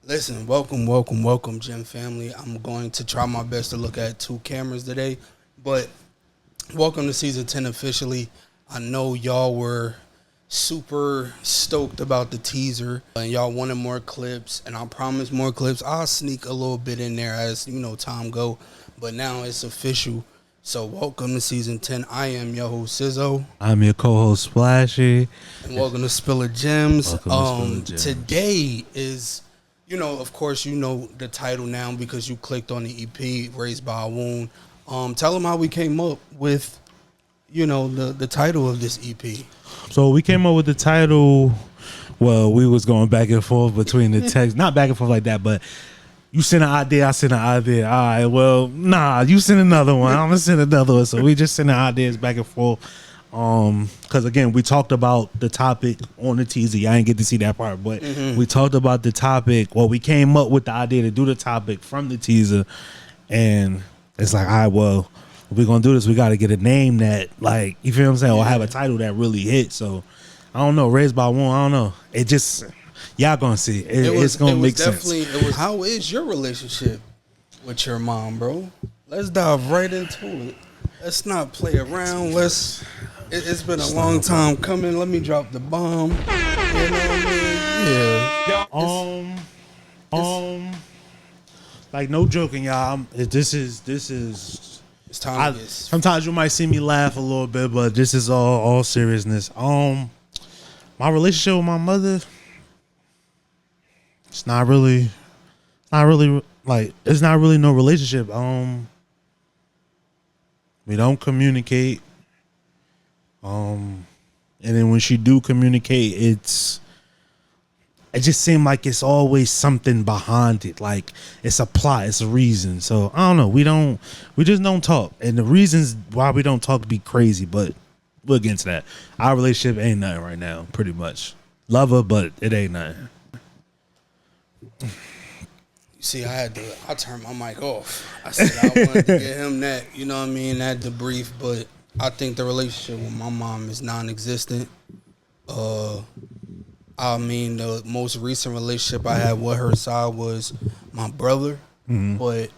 Listen, welcome, Gym family. I'm going to try my best to look at two cameras today, but welcome to season 10 officially. I know y'all were super stoked about the teaser and y'all wanted more clips, and I promise more clips. I'll sneak a little bit in there as time go, but now it's official. So welcome to season 10. I am your host Sizzo, I'm your co-host Splashy. and welcome to Spill of Gems. Welcome to Spill of Gems. Today is, of course, the title now because you clicked on the EP, Raised by a Wound. Tell them how we came up with, the title of this EP. So we came up with the title. Well, we was going back and forth between the text, not back and forth like that, but you sent an idea, I sent an idea. All right, well, nah, you sent another one. I'm gonna send another one. So we just sending ideas back and forth. Because again, we talked about the topic on the teaser. I didn't get to see that part, but we talked about the topic. Well, we came up with the idea to do the topic from the teaser, and it's like, all right, well, if we're gonna do this, we got to get a name that, like, you feel what I'm saying, or have a title that really hits. So I don't know, Raised by One. I don't know. It just y'all gonna see. It's gonna make sense. How is your relationship with your mom, bro? Let's dive right into it. Let's not play around. It's been a long time coming. Let me drop the bomb. You know what I mean? Yeah. Like, no joking, y'all. This is. It's time. Sometimes you might see me laugh a little bit, but this is all seriousness. My relationship with my mother, it's not really no relationship. We don't communicate. And then when she do communicate, it just seems like it's always something behind it. Like, it's a plot, it's a reason. So I don't know. We just don't talk. And the reasons why we don't talk be crazy, but we'll get into that. Our relationship ain't nothing right now, pretty much. Love her, but it ain't nothing. See, I turned my mic off. I said I wanted to get him that, that debrief, but I think the relationship with my mom is non-existent. The most recent relationship I had with her side was my brother, but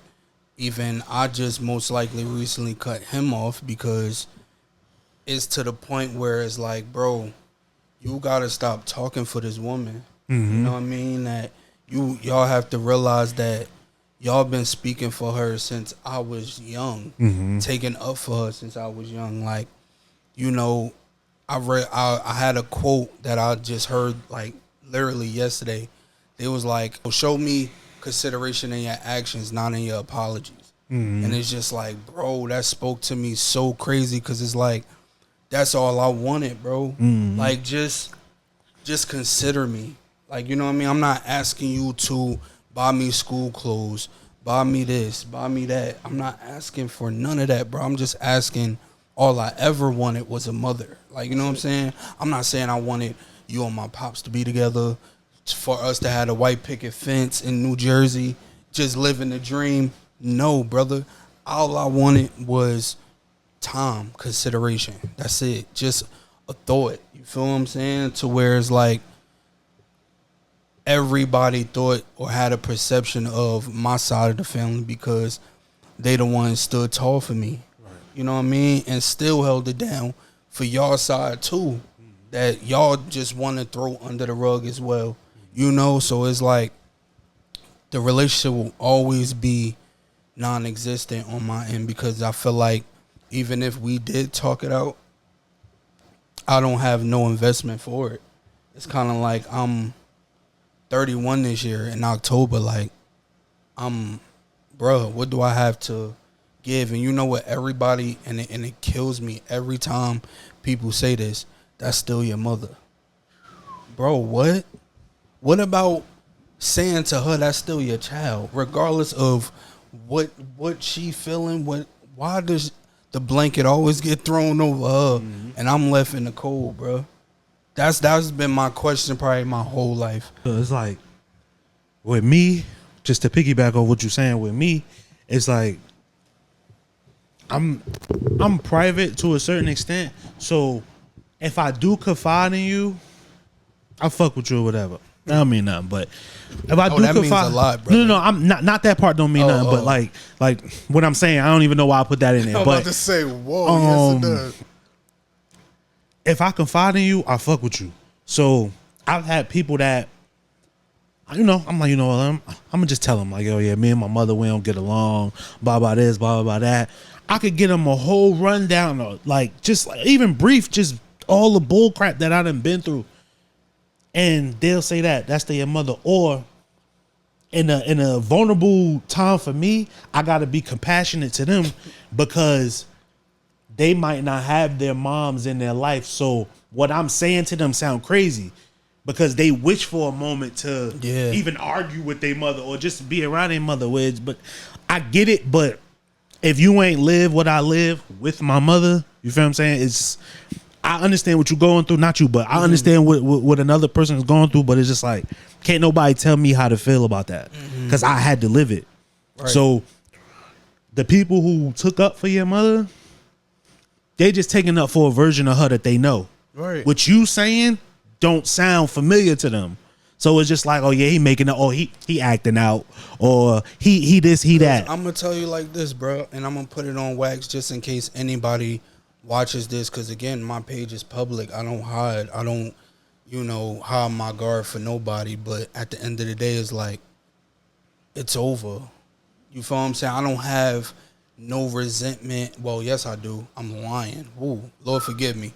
even I just most likely recently cut him off because it's to the point where it's like, bro, you gotta stop talking for this woman. You know what I mean? That y'all have to realize that y'all been speaking for her since I was young, taking up for her since I was young. Like, I had a quote that I just heard like literally yesterday. It was like, show me consideration in your actions, not in your apologies. And it's just like, bro, that spoke to me so crazy because it's like, that's all I wanted, bro. Like, just consider me. Like, you know what I mean? I'm not asking you to buy me school clothes, buy me this, buy me that. I'm not asking for none of that, bro. I'm just asking, all I ever wanted was a mother. Like, you know what I'm saying? I'm not saying I wanted you and my pops to be together, for us to have a white picket fence in New Jersey, just living the dream. No, brother. All I wanted was time, consideration. That's it. Just a thought. You feel what I'm saying? To where it's like, everybody thought or had a perception of my side of the family because they the ones stood tall for me. Right. You know what I mean? And still held it down for y'all side too. That y'all just want to throw under the rug as well. So it's like the relationship will always be non-existent on my end because I feel like even if we did talk it out, I don't have no investment for it. It's kind of like I'm 31 this year in October. Like, what do I have to give? And you know what, everybody, and it kills me every time people say this, that's still your mother. Bro, what? What about saying to her that's still your child, regardless of what she feeling? Why does the blanket always get thrown over her and I'm left in the cold, bro? That's been my question probably my whole life. So it's like, with me, just to piggyback on what you're saying, with me, it's like I'm private to a certain extent. So if I do confide in you, I fuck with you or whatever. I don't mean nothing, but if I do that means confide, a lot, brother. no, I'm not that part. Don't mean nothing, but like what I'm saying, I don't even know why I put that in there. I'm but about to say, whoa, yes it does. if I confide in you, I fuck with you. So I've had people that, I'm like, I'm gonna just tell them like, yo, yeah, me and my mother, we don't get along, blah blah this, blah blah that. I could get them a whole rundown of like, just like, even brief, just all the bull crap that I done been through. And they'll say that's their mother. Or in a vulnerable time for me, I gotta be compassionate to them because they might not have their moms in their life. So what I'm saying to them sound crazy because they wish for a moment to even argue with their mother or just be around their mother. But I get it. But if you ain't live what I live with my mother, you feel what I'm saying? I understand what you're going through, not you, but I understand what another person is going through, but it's just like, can't nobody tell me how to feel about that because I had to live it. Right. So the people who took up for your mother, they just taking up for a version of her that they know. Right. What you saying don't sound familiar to them. So it's just like, oh yeah, he making it, oh he acting out, or he this, he that. I'm gonna tell you like this, bro, and I'm gonna put it on wax just in case anybody watches this, because again, my page is public. I don't hide. I don't, hide my guard for nobody. But at the end of the day, it's like, it's over. You feel what I'm saying? I don't have no resentment. Well, yes, I do. I'm lying. Woo, Lord forgive me.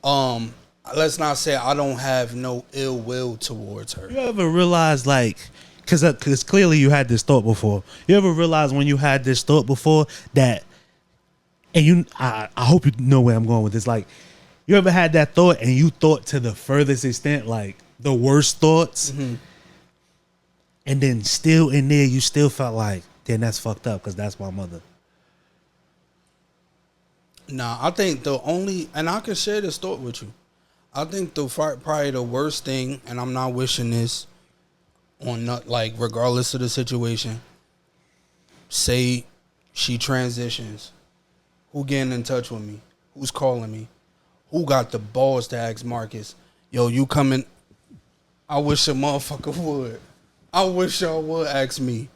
Let's not say I don't have no ill will towards her. You ever realize, like, because clearly you had this thought before. You ever realize when you had this thought before that, and I hope you know where I'm going with this. Like, you ever had that thought and you thought to the furthest extent, like the worst thoughts, and then still in there you still felt like, then that's fucked up because that's my mother. Nah, I think and I can share this thought with you. I think probably the worst thing, and I'm not wishing this on regardless of the situation. Say she transitions. Who getting in touch with me? Who's calling me? Who got the balls to ask Marcus, yo, you coming? I wish a motherfucker would. I wish y'all would ask me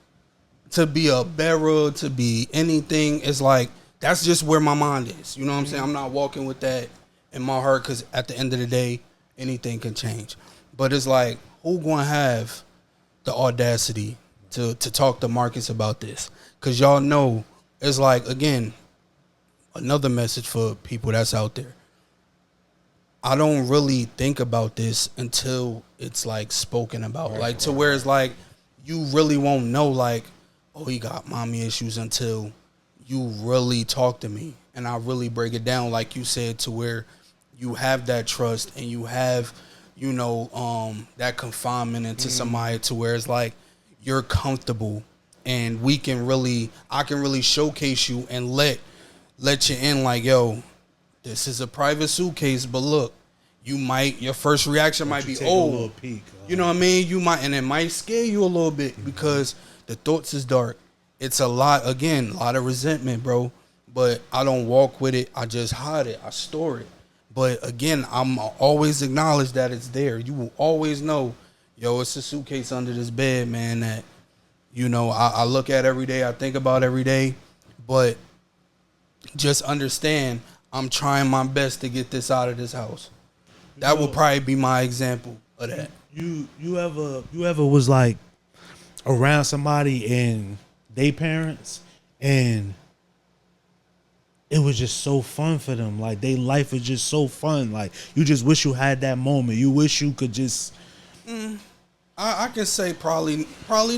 to be a bearer, to be anything. It's like, that's just where my mind is. You know what I'm saying? I'm not walking with that in my heart because at the end of the day, anything can change. But it's like, who gonna have the audacity to talk to Marcus about this? Because y'all know, it's like, again, another message for people that's out there. I don't really think about this until it's like spoken about. Like to where it's like, you really won't know like, oh, he got mommy issues until you really talk to me. And I really break it down, like you said, to where you have that trust and you have, that confinement into somebody to where it's like, you're comfortable and I can really showcase you and let you in like, yo, this is a private suitcase, but look, your first reaction might be, oh, a little peek, you know what I mean? You might, and it might scare you a little bit because the thoughts is dark. It's a lot of resentment, bro, but I don't walk with it. I just hide it. I store it. But again, I'm always acknowledge that it's there. You will always know, yo, it's a suitcase under this bed, man, that, I look at every day. I think about every day, but just understand, I'm trying my best to get this out of this house. That will probably be my example of that. You ever was like around somebody and they parents and it was just so fun for them. Like their life is just so fun. Like you just wish you had that moment. You wish you could just. I can say probably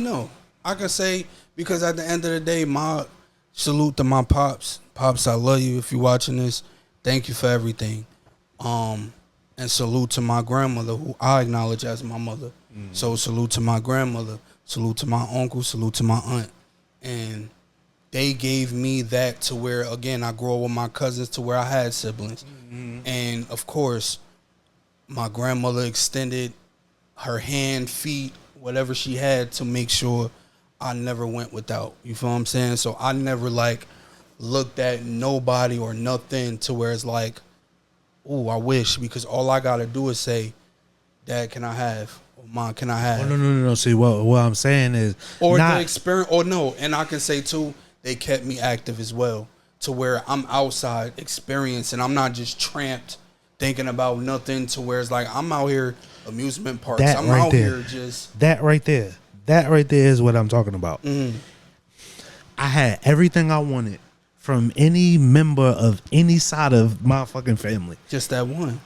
no. I can say because at the end of the day, my salute to my pops. Pops, I love you if you're watching this. Thank you for everything. And salute to my grandmother, who I acknowledge as my mother. So salute to my grandmother, salute to my uncle, salute to my aunt. And they gave me that to where, again, I grew up with my cousins to where I had siblings. And, of course, my grandmother extended her hand, feet, whatever she had to make sure I never went without. You feel what I'm saying? So I never, looked at nobody or nothing to where it's like, oh, I wish, because all I got to do is say, Dad, can I have? Mom, can I have? Oh, no. See, what I'm saying is, Or not, the experience, or no, and I can say too, they kept me active as well, to where I'm outside experiencing. I'm not just tramped thinking about nothing. To where it's like I'm out here amusement parks. That I'm right out there. here just that right there is what I'm talking about. I had everything I wanted from any member of any side of my fucking family. just that one.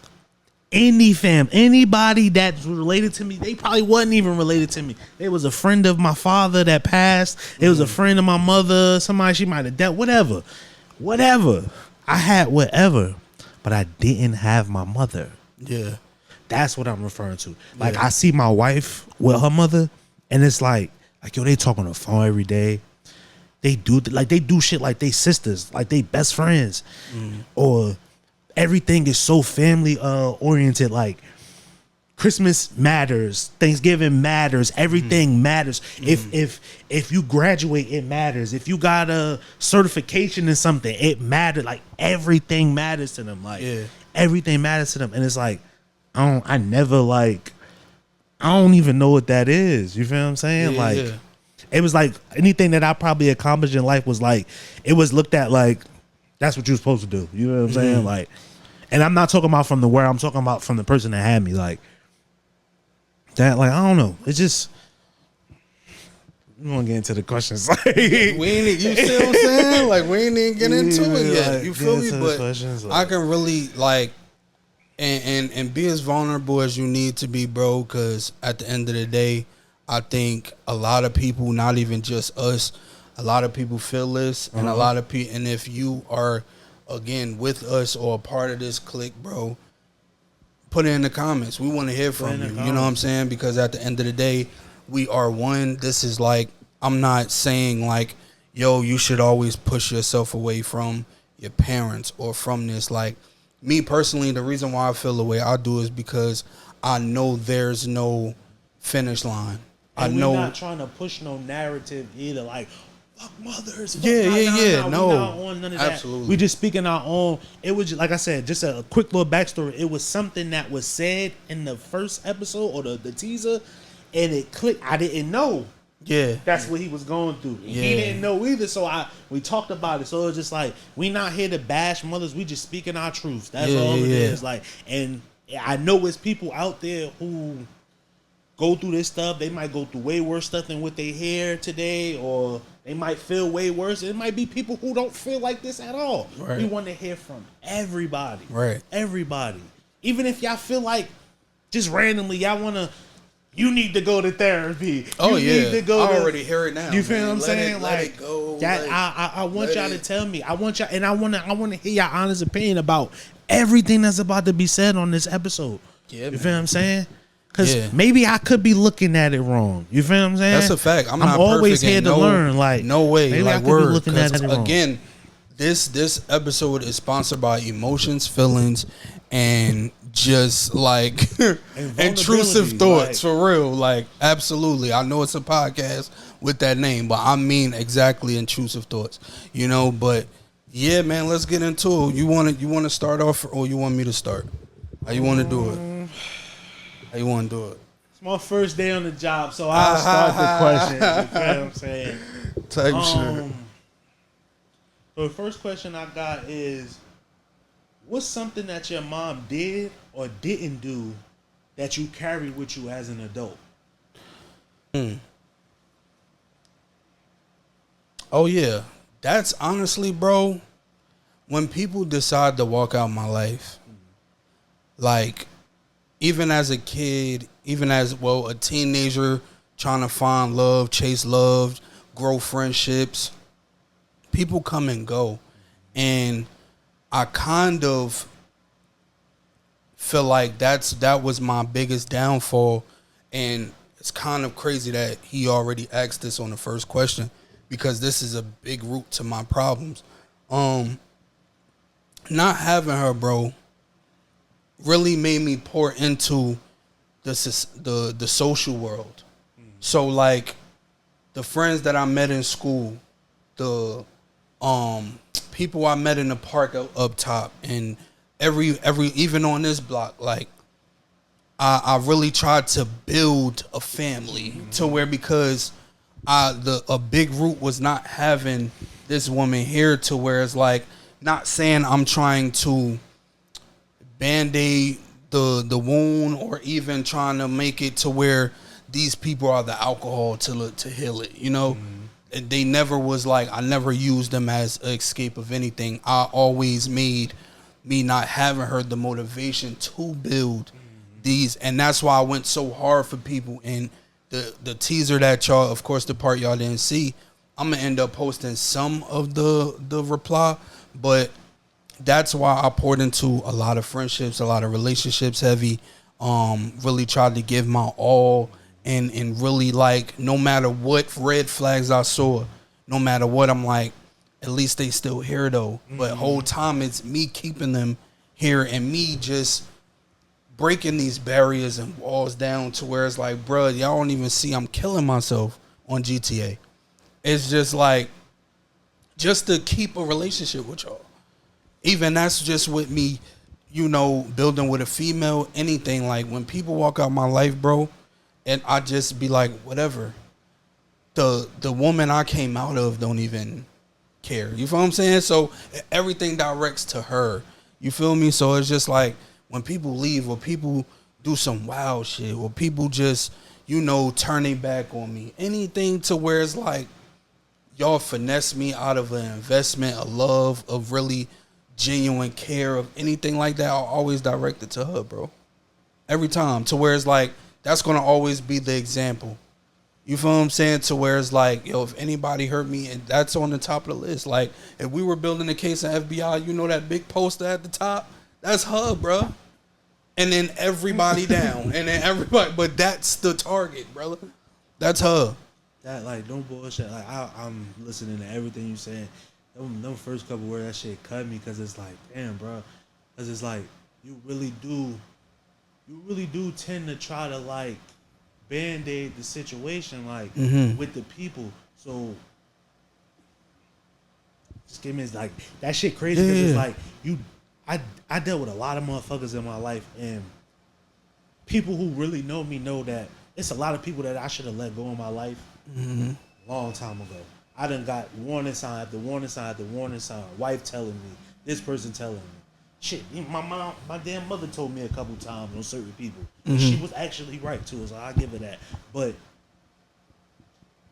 Anybody that's related to me, they probably wasn't even related to me. They was a friend of my father that passed. It was a friend of my mother. Somebody she might have dealt. Whatever. I had whatever, but I didn't have my mother. Yeah, That's what I'm referring to. Like I see my wife with her mother, and it's like yo, they talk on the phone every day. They do shit like they sisters, like they best friends, or everything is so family oriented. Like Christmas matters, Thanksgiving matters, everything matters. If you graduate, it matters. If you got a certification in something, it matters. Like everything matters to them. Like everything matters to them, and it's like I never like. I don't even know what that is. You feel what I'm saying? It was like anything that I probably accomplished in life was like, it was looked at like, that's what you're supposed to do. You know what I'm saying? Like, and I'm not talking about from the where, I'm talking about from the person that had me. Like, that, like, I don't know. It's just, we want to get into the questions. Like, we ain't. You see what I'm saying? Like, we ain't even get into it yet. like, You feel me? But like, I can really like, and be as vulnerable as you need to be, bro. Because at the end of the day, I think a lot of people, not even just us, a lot of people feel this, and a lot of people. And if you are, again, with us or a part of this clique, bro, put it in the comments. We want to hear from you. You know what I'm saying? Because at the end of the day, we are one. This is like, I'm not saying like, yo, you should always push yourself away from your parents or from this. Like, me personally, the reason why I feel the way I do is because I know there's no finish line. and I know. we're not trying to push no narrative either. Like, fuck mothers. Fuck Yeah. We're No. not on none of Absolutely. that. We just speaking our own. It was just, like I said, just a quick little backstory. It was something that was said in the first episode or the teaser, and it clicked. I didn't know. Yeah. That's what he was going through. Yeah. He didn't know either, so we talked about it. So it was just like, we not here to bash mothers. We just speaking our truths. That's all it is. Like, and I know it's people out there who go through this stuff. They might go through way worse stuff than what they hear today, or they might feel way worse. It might be people who don't feel like this at all. Right. We want to hear from everybody. Right. Everybody. Even if y'all feel like just randomly y'all want to, you need to go to therapy. Oh, you yeah. Need to go I to, already hear it now. You feel man. what I'm saying? Let like it go. that. Like, I want let y'all to it- tell me. I want y'all, and I want to hear y'all honest opinion about everything that's about to be said on this episode. Yeah, you man. feel what I'm saying? Because Yeah. maybe I could be looking at it wrong. You feel what I'm saying? That's a fact. I'm not always perfect here and to learn. Like, no way. maybe I Like could be word. looking at 'Cause it wrong. again, this episode is sponsored by emotions, feelings, and just like intrusive vulnerability, thoughts like- for real. Like absolutely. I know it's a podcast with that name, but I mean exactly intrusive thoughts. You know, but yeah, man, let's get into it. You want to start off, or you want me to start? How you want to do it? How you want to do it? It's my first day on the job, so I'll start the questions. You feel what I'm saying? Type shit. So the first question I got is, what's something that your mom did or didn't do that you carry with you as an adult? Oh yeah, that's honestly, bro. When people decide to walk out my life, like even as a kid, even as a teenager trying to find love, chase love, grow friendships, people come and go, and I kind of feel like that was my biggest downfall, and it's kind of crazy that he already asked this on the first question, because this is a big root to my problems. Not having her, bro, really made me pour into the social world. So like the friends that I met in school, the people I met in the park up top, and every even on this block, like I really tried to build a family to where, because a big root was not having this woman here, to where it's like, not saying I'm trying to band-aid the wound, or even trying to make it to where these people are the alcohol to heal it, you know. And they never was like, I never used them as an escape of anything. I always made me not having her the motivation to build these, and that's why I went so hard for people. And the teaser that y'all, of course, the part y'all didn't see, I'm gonna end up posting some of the reply, but that's why I poured into a lot of friendships, a lot of relationships heavy. Really tried to give my all, and really, like, no matter what red flags I saw, no matter what, I'm like, at least they still here though. But whole time it's me keeping them here, and me just breaking these barriers and walls down, to where it's like, bruh, y'all don't even see I'm killing myself on GTA. It's just like, just to keep a relationship with y'all. Even that's just with me, you know, building with a female, anything. Like, when people walk out my life, bro, and I just be like, whatever. The woman I came out of don't even care. You feel what I'm saying? So everything directs to her. You feel me? So it's just like, when people leave, or people do some wild shit, or people just, you know, turn their back on me, anything to where it's like, y'all finesse me out of an investment, a love, of really genuine care, of anything like that, I'll always direct it to her, bro. Every time. To where it's like, that's going to always be the example. You feel what I'm saying? To where it's like, yo, if anybody hurt me, and that's on the top of the list. Like, if we were building a case in FBI, you know that big poster at the top? That's her, bro. And then everybody down. And then everybody. But that's the target, brother. That's her. That, like, no bullshit. Like, I'm listening to everything you saying. Them first couple words, that shit cut me, because it's like, damn, bro. Because it's like, you really do tend to try to, like, band-aid the situation, like, with the people. So, just give me, like, that shit crazy, because it's like, I dealt with a lot of motherfuckers in my life, and people who really know me know that it's a lot of people that I should have let go in my life long time ago. I done got warning sign after warning sign after warning sign. Wife telling me, this person telling me. Shit, my damn mother told me a couple times on certain people. She was actually right too, so I give her that. But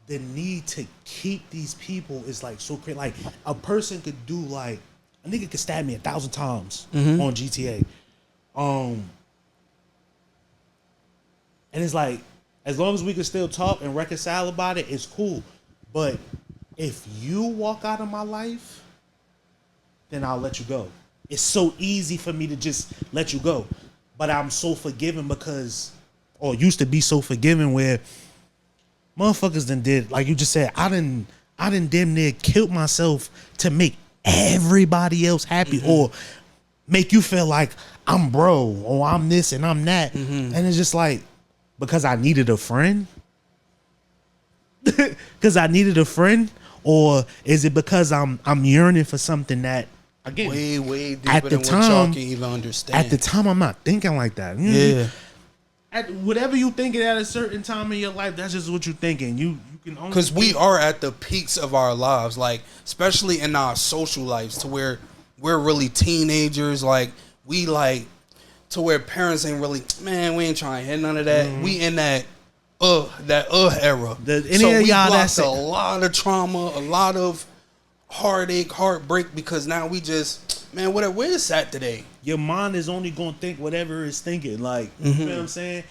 the need to keep these people is like so crazy. Like, a person could do, like, a nigga could stab me 1,000 times on GTA. And it's like, as long as we can still talk and reconcile about it, it's cool. But if you walk out of my life, then I'll let you go. It's so easy for me to just let you go. But I'm so forgiving because, or used to be so forgiving, where motherfuckers done did, like you just said, I done damn near killed myself to make everybody else happy, or make you feel like I'm bro, or I'm this and I'm that. And it's just like, because I needed a friend? Because I needed a friend? Or is it because I'm yearning for something that, again, way deeper at the than time, what y'all can even understand. At the time, I'm not thinking like that. Yeah. At whatever you thinking at a certain time in your life, that's just what you're thinking. You can only, because we are at the peaks of our lives, like, especially in our social lives, to where we're really teenagers. Like, we like, to where parents ain't really, man, we ain't trying to hit none of that. We in that era. So we blocked a lot of trauma, a lot of heartache, heartbreak, because now we just, man, where is that today? Your mind is only gonna think whatever it's thinking. Like, you know what I'm saying?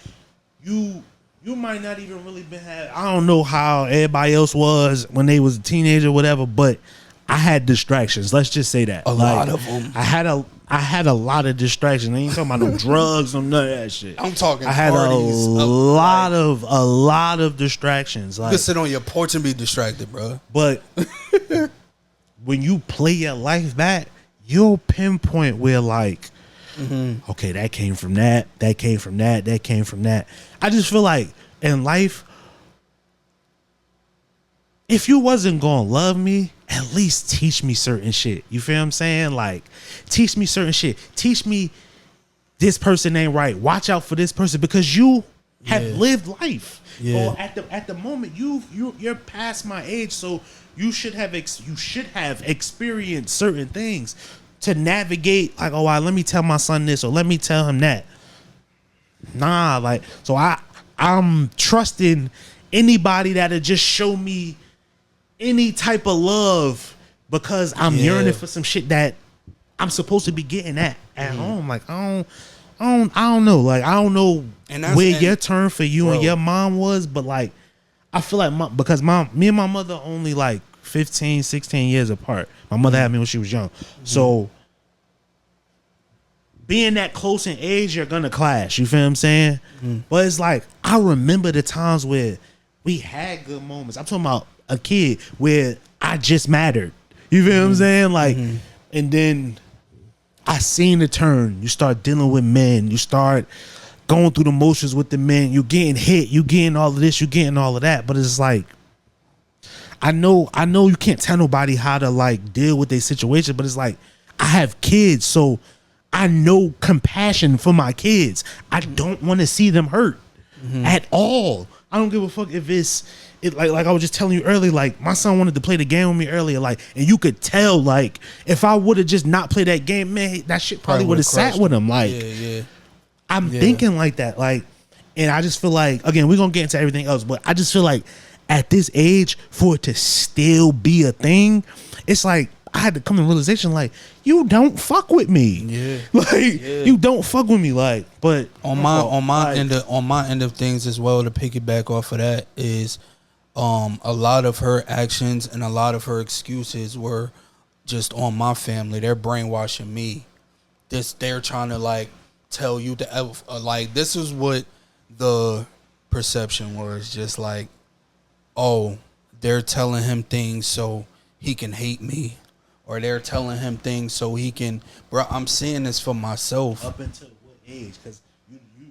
You might not even really been had. I don't know how everybody else was when they was a teenager or whatever, but I had distractions. Let's just say that. A lot of them. I had a lot of distractions. I ain't talking about no drugs or none of that shit. I'm talking. I had parties, a lot of distractions. Like, you can sit on your porch and be distracted, bro. But when you play your life back, you'll pinpoint where, like, okay, that came from that came from that came from that. I just feel like in life, if you wasn't gonna love me, at least teach me certain shit. You feel what I'm saying? Like, teach me certain shit. Teach me this person ain't right. Watch out for this person because you have lived life. Yeah. Or at the moment you're past my age, so you should have experienced certain things to navigate. Like, oh, let me tell my son this or let me tell him that. Nah, like, so I'm trusting anybody that'll just show me any type of love because I'm yearning for some shit that I'm supposed to be getting at home. Like, I don't know. Like, I don't know where your turn for you and your mom was, but like, I feel like because me and my mother only like 15, 16 years apart. My mother had me when she was young. So being that close in age, you're gonna clash. You feel what I'm saying? But it's like, I remember the times where we had good moments. I'm talking about a kid where I just mattered. You feel what I'm saying? Like, and then I seen the turn. You start dealing with men. You start going through the motions with the men. You getting hit. You getting all of this. You getting all of that. But it's like, I know you can't tell nobody how to like deal with their situation. But it's like, I have kids, so I know compassion for my kids. I don't want to see them hurt at all. I don't give a fuck if like I was just telling you earlier, like my son wanted to play the game with me earlier, like, and you could tell, like, if I would have just not played that game, man, that shit probably would have sat with him. Like, I'm thinking like that, like, and I just feel like, again, we're gonna get into everything else, but I just feel like at this age, for it to still be a thing, it's like I had to come to realization, like, you don't fuck with me, you don't fuck with me, like. But on my end of things as well, to piggyback off of that is, a lot of her actions and a lot of her excuses were just on my family. They're brainwashing me. They're trying to like tell you to like, this is what the perception was, just like, oh, they're telling him things so he can hate me, or they're telling him things so he can. Bro, I'm seeing this for myself. Up until what age? Because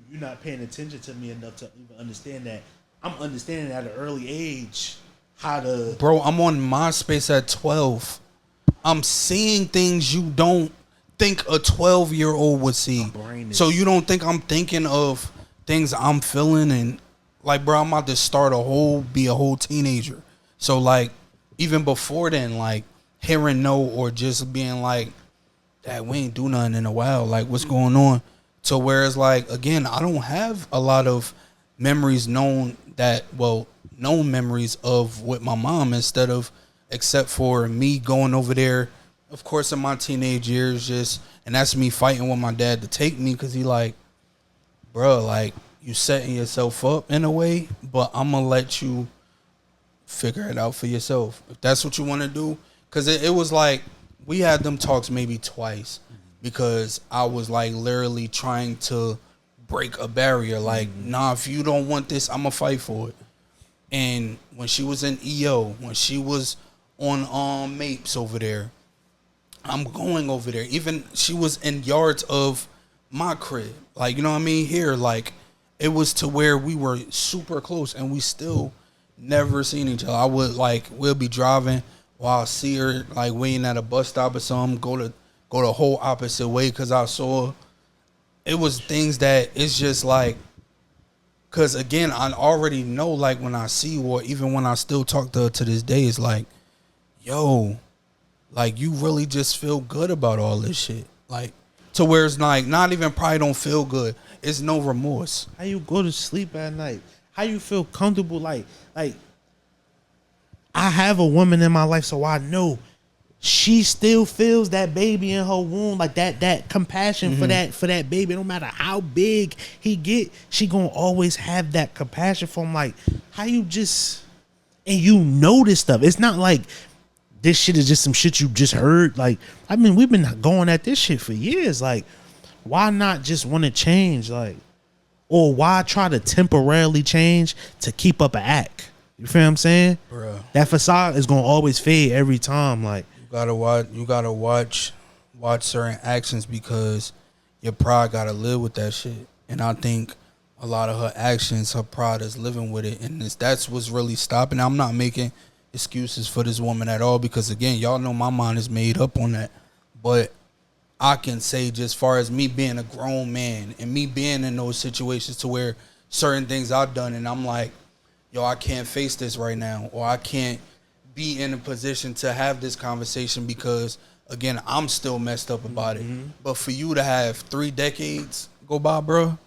you're not paying attention to me enough to even understand that. I'm understanding at an early age how to. Bro, I'm on MySpace at 12. I'm seeing things you don't think a 12-year-old would see. So you don't think I'm thinking of things I'm feeling, and like, bro, I'm about to be a whole teenager. So like, even before then, like, hearing no, or just being like, "Dad, we ain't do nothing in a while. Like, what's going on?" So whereas, like, again, I don't have a lot of memories known memories of with my mom, except for me going over there, of course, in my teenage years, and that's me fighting with my dad to take me, because he like, bro, like, you setting yourself up in a way, but I'm gonna let you figure it out for yourself if that's what you want to do. Because it was like, we had them talks maybe twice, because I was like literally trying to break a barrier. Like, nah, if you don't want this, I'm gonna fight for it. And when she was in EO, when she was on Mapes over there, I'm going over there. Even she was in yards of my crib, like, you know what I mean, here, like, it was to where we were super close, and we still never seen each other. I would like, we'll be driving while I see her like waiting at a bus stop or something, go the whole opposite way, because I saw it was things that it's just like, because again, I already know, like, when I see you, or even when I still talk to her to this day, it's like, yo, like, you really just feel good about all this shit, like, to where it's like, not even probably don't feel good, it's no remorse. How you go to sleep at night? How you feel comfortable? Like I have a woman in my life, so I know she still feels that baby in her womb, like that compassion for that baby. No matter how big he get, she gonna always have that compassion for him. Like, how you just, and you know this stuff. It's not like this shit is just some shit you just heard. Like, I mean, we've been going at this shit for years. Like, why not just want to change? Like, or why try to temporarily change to keep up an act? You feel what I'm saying? Bruh. That facade is gonna always fade every time. Like, you gotta watch certain actions, because your pride gotta live with that shit. And I think a lot of her actions, her pride is living with it, and that's what's really stopping. I'm not making excuses for this woman at all, because again, y'all know my mind is made up on that. But I can say just far as me being a grown man and me being in those situations to where certain things I've done and I'm like, yo, I can't face this right now, or I can't be in a position to have this conversation because, again, I'm still messed up about it. But for you to have 3 decades go by, bro,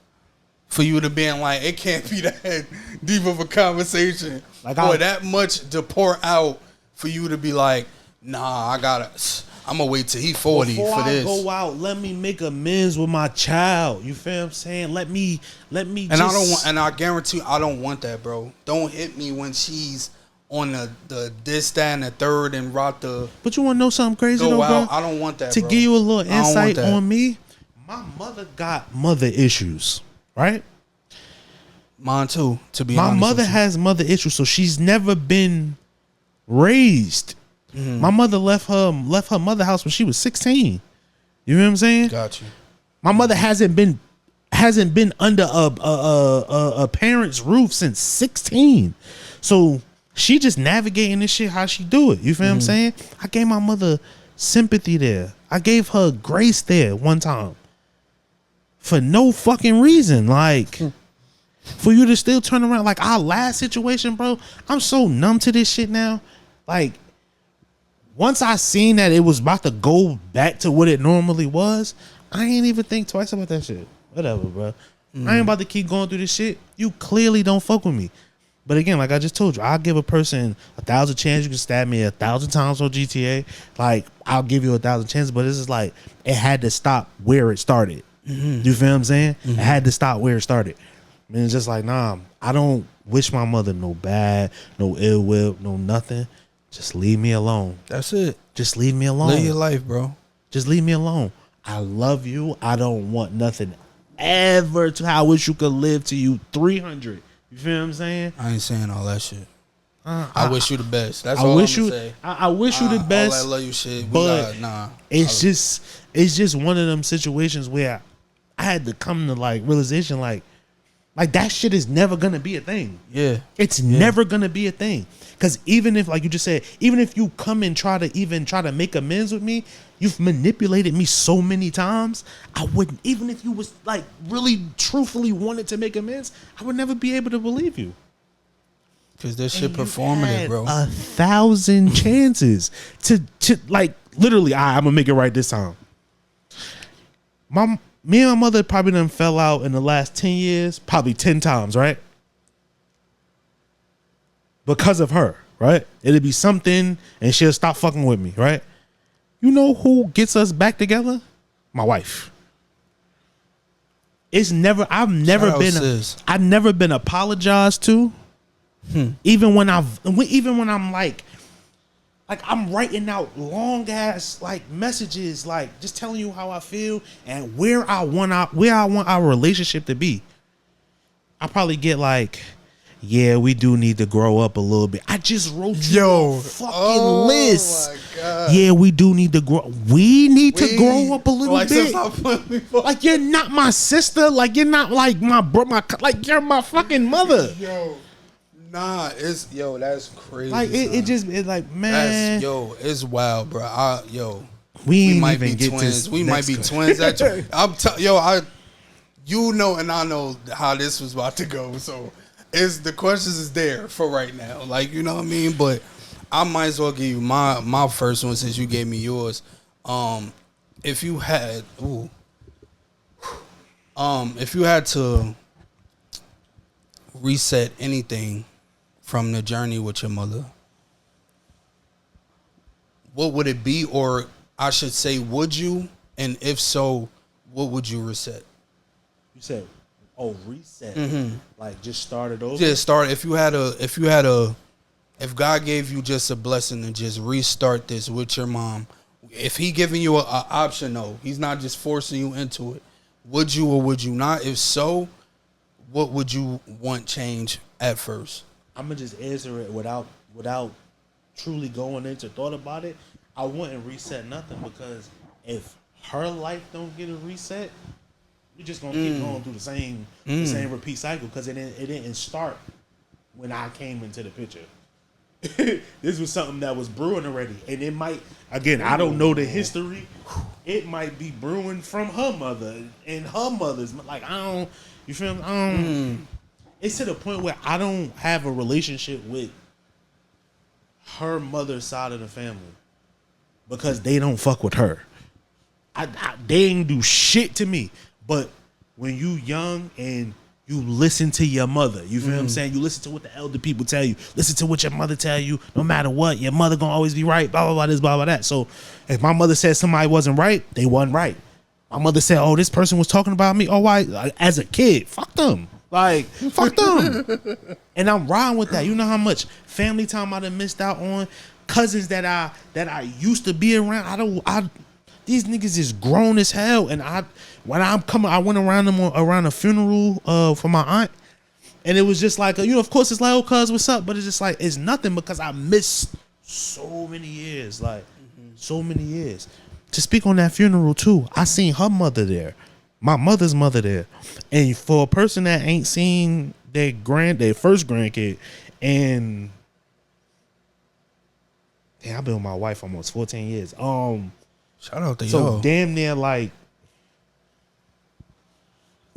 for you to being like, it can't be that deep of a conversation, like or that much to pour out for you to be like, nah, I'm gonna wait till he 40 before for this. Go out, let me make amends with my child. You feel what I'm saying? Let me. And I don't want, and I guarantee I don't want that, bro. Don't hit me when she's on the this, that, and the third and rock the. But you want to know something crazy go though, out. bro? I don't want that. To bro. give you a little insight on me, my mother got mother issues, right? Mine too. To be my honest, mother has mother issues, so she's never been raised. My mother left her mother house when she was 16. You know what I'm saying? Got you. My mother hasn't been under a parent's roof since 16. So she just navigating this shit how she do it. You feel what I'm saying? I gave my mother sympathy there. I gave her grace there one time. For no fucking reason. Like for you to still turn around like our last situation, bro. I'm so numb to this shit now. Like once I seen that it was about to go back to what it normally was, I ain't even think twice about that shit. Whatever, bro. I ain't about to keep going through this shit. You clearly don't fuck with me. But again, like I just told you, I'll give a person 1,000 chances. You can stab me 1,000 times on GTA. Like, I'll give you 1,000 chances. But this is like, it had to stop where it started. You feel what I'm saying? It had to stop where it started. I mean, it's just like, nah, I don't wish my mother no bad, no ill will, no nothing. Just leave me alone. That's it. Just leave me alone. Live your life, bro. Just leave me alone. I love you. I don't want nothing ever to how I wish you could live to you 300. You feel what I'm saying? I ain't saying all that shit. I wish you the best. That's I all wish I'm you. gonna say. I wish you the best. All that love you shit. But nah. It's just one of them situations where I had to come to like realization like that shit is never gonna be a thing. Yeah. It's never gonna be a thing. Cause even if, like you just said, even if you come and try to make amends with me, you've manipulated me so many times. I wouldn't, even if you was like really truthfully wanted to make amends, I would never be able to believe you. Cause this shit performative, bro. 1,000 chances to like literally. I'm gonna make it right this time. Me and my mother probably done fell out in the last 10 years, probably 10 times, right? Because of her, right? It'll be something and she'll stop fucking with me, right? You know who gets us back together? My wife. I've never been apologized to. Even when I'm like I'm writing out long ass like messages, like just telling you how I feel and where I want our relationship to be. I probably get like, yeah, we do need to grow up a little bit. I just wrote you a fucking list. My God. Yeah, we do need to grow. We need to grow up a little bit. Like you're not my sister. Like you're not like my bro. Like you're my fucking mother. Nah, that's crazy. Like it's like, man. It's wild, bro. We might be twins. We might be twins. You know, and I know how this was about to go. So, the questions is there for right now. Like, you know what I mean? But I might as well give you my first one since you gave me yours. If you had to reset anything from the journey with your mother, what would it be? Or I should say, would you? And if so, what would you reset? You said, reset. Like just start it over. Just start. If God gave you just a blessing to just restart this with your mom, if he giving you an option, though, he's not just forcing you into it. Would you or would you not? If so, what would you want change at first? I'm gonna just answer it without truly going into thought about it. I wouldn't reset nothing because if her life don't get a reset, you're just gonna keep going through the same repeat cycle because it didn't start when I came into the picture. This was something that was brewing already, and it might, again, I don't know the history. it might be brewing from her mother and her mother's. Like, I don't, you feel me? I don't, it's to the point where I don't have a relationship with her mother's side of the family because they don't fuck with her. They ain't do shit to me. But when you young and you listen to your mother, you feel what I'm saying? You listen to what the elder people tell you. Listen to what your mother tell you. No matter what, your mother gonna always be right. Blah, blah, blah, this, blah, blah, that. So if my mother said somebody wasn't right, they wasn't right. My mother said, oh, this person was talking about me. Oh, why? Like, as a kid, fuck them. Like, fuck them. And I'm riding with that. You know how much family time I done missed out on? Cousins that I used to be around. These niggas is grown as hell. And when I'm coming, I went around them around a funeral for my aunt. And it was just like, of course it's like, oh, cuz, what's up? But it's just like, it's nothing because I missed so many years. Like, so many years. To speak on that funeral too, I seen her mother there. My mother's mother there. And for a person that ain't seen their first grandkid, and damn, I've been with my wife almost 14 years. Shout out to so damn near like,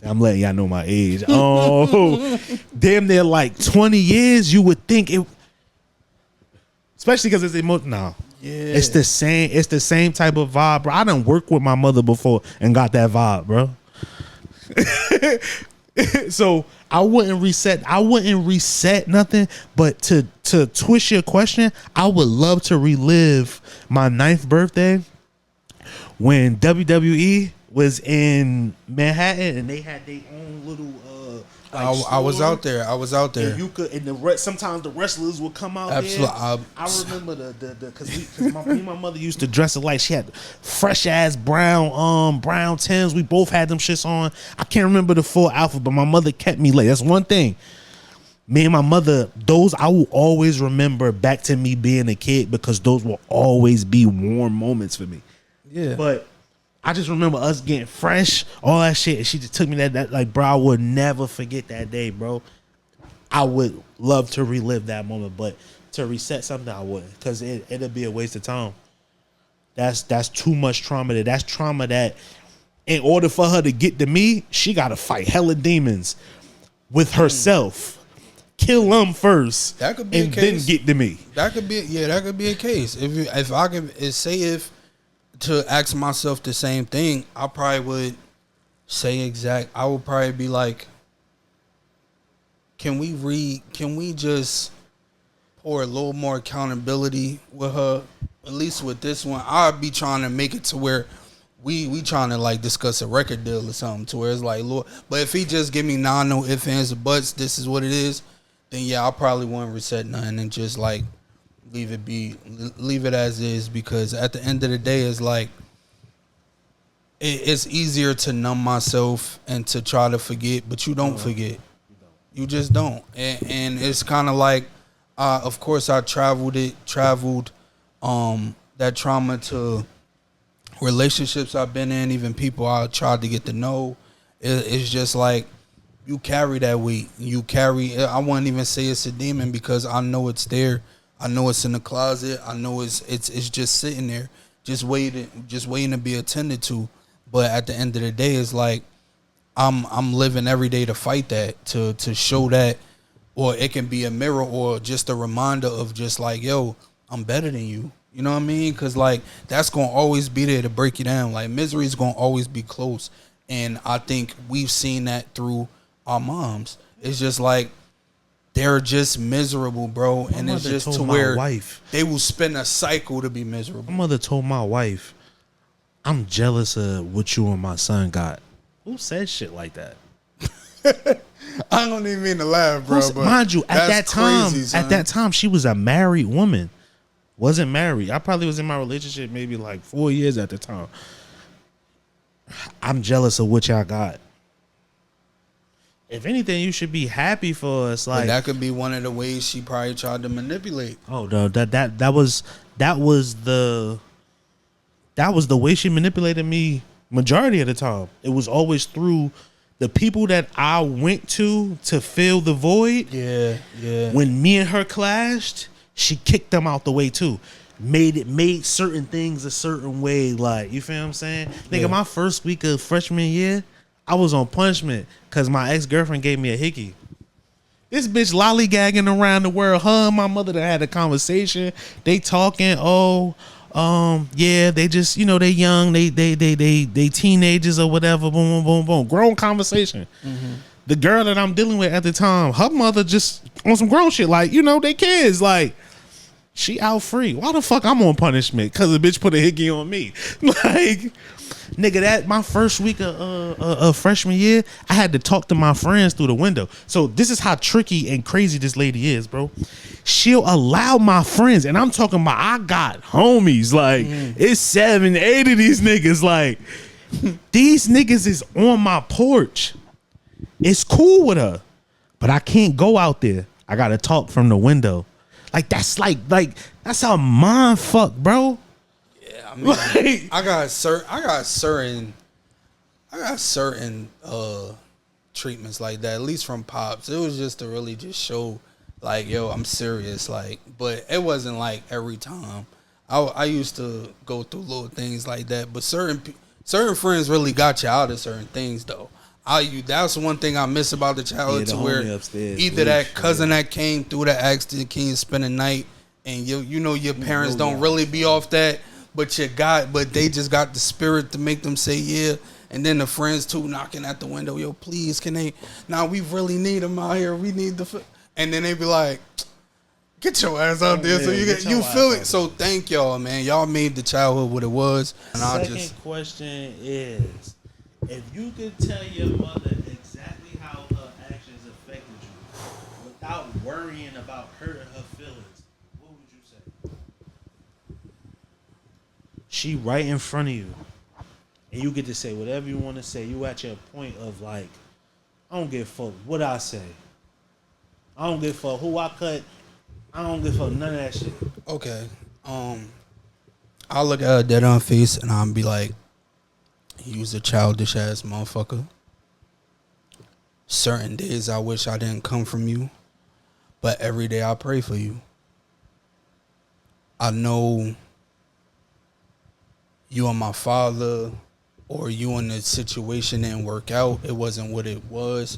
I'm letting y'all know my age. Oh, damn near like 20 years. You would think it, especially because it's emotional. No, yeah, it's the same. It's the same type of vibe, bro. I done worked with my mother before and got that vibe, bro. So I wouldn't reset nothing. But to twist your question, I would love to relive my 9th birthday when WWE was in Manhattan and they had their own little I was out there. And you could, sometimes the wrestlers would come out. Absolutely. There. I remember because me and my mother used to dress alike. She had fresh ass brown Tims. We both had them shits on. I can't remember the full outfit, but my mother kept me late. That's one thing. Me and my mother, those I will always remember back to me being a kid because those will always be warm moments for me. Yeah. But I just remember us getting fresh, all that shit. And she just took me that like, bro, I would never forget that day, bro. I would love to relive that moment, but to reset something, I wouldn't, because it'd be a waste of time. That's too much trauma. That's trauma that, in order for her to get to me, she got to fight hella demons with herself. Kill them first. That could be and a case. Then get to me. That could be a case. If I could say to ask myself the same thing, I probably would say I would probably be like, can we just pour a little more accountability with her? At least with this one, I'd be trying to make it to where we trying to like discuss a record deal or something, to where it's like, Lord, but if he just give me no ifs, ands, or buts, this is what it is, then yeah, I probably wouldn't reset nothing and just like leave it as is, because at the end of the day, it's like it's easier to numb myself and to try to forget, but you don't forget. You just don't. And it's kind of like, of course, I traveled that trauma to relationships I've been in, even people I tried to get to know. It's just like, you carry that weight. I wouldn't even say it's a demon, because I know it's there. I know it's in the closet. I know it's just sitting there, just waiting to be attended to. But at the end of the day, it's like I'm living every day to fight that, to show that, or it can be a mirror or just a reminder of just like, yo, I'm better than you. You know what I mean? Because like that's gonna always be there to break you down. Like misery is gonna always be close, and I think we've seen that through our moms. It's just like, they're just miserable, bro. And it's just to where they will spin a cycle to be miserable. My mother told my wife, I'm jealous of what you and my son got. Who says shit like that? I don't even mean to laugh, bro. But mind you, at that time, she was a married woman. Wasn't married. I probably was in my relationship maybe like 4 years at the time. I'm jealous of what y'all got. If anything, you should be happy for us. Like, but that could be one of the ways she probably tried to manipulate. Oh no, that was the way she manipulated me majority of the time. It was always through the people that I went to fill the void. Yeah. When me and her clashed, she kicked them out the way too. made certain things a certain way. Like, you feel what I'm saying? Nigga, my first week of freshman year, I was on punishment because my ex-girlfriend gave me a hickey. This bitch lollygagging around the world. Her and my mother that had a conversation. They talking, yeah, they just, they young, they teenagers or whatever, boom, boom, boom, boom. Grown conversation. Mm-hmm. The girl that I'm dealing with at the time, her mother just on some grown shit, like, they kids, like, she out free. Why the fuck I'm on punishment? Cause the bitch put a hickey on me. Like, nigga, that my first week of freshman year, I had to talk to my friends through the window. So this is how tricky and crazy this lady is, bro. She'll allow my friends, and I'm talking about I got homies, like it's 7, 8 of these niggas, like these niggas is on my porch. It's cool with her, but I can't go out there. I gotta talk from the window. Like that's that's a mind fuck, bro. I mean, I got certain treatments like that, at least from pops. It was just to really just show, like, yo, I'm serious, like, but it wasn't like every time. I used to go through little things like that, but certain friends really got you out of certain things, though. That's one thing I miss about the childhood, to where either that cousin that came through that asked the king spend a night, and your parents don't really be off that. But they just got the spirit to make them say yeah. And then the friends too knocking at the window, yo, please, can they? Now we really need them out here. We need and then they be like, get your ass out there. So you feel it. So thank y'all, man. Y'all made the childhood what it was. And Second question is, if you could tell your mother exactly how her actions affected you without worrying about hurting her feelings, what would you say? She right in front of you, and you get to say whatever you want to say. You at your point of like, I don't give a fuck what I say. I don't give a fuck who I cut. I don't give a fuck none of that shit. Okay. I'll look at her dead on face and I'll be like, you's a childish ass motherfucker. Certain days I wish I didn't come from you, but every day I pray for you. I know you and my father, or you and the situation didn't work out. It wasn't what it was.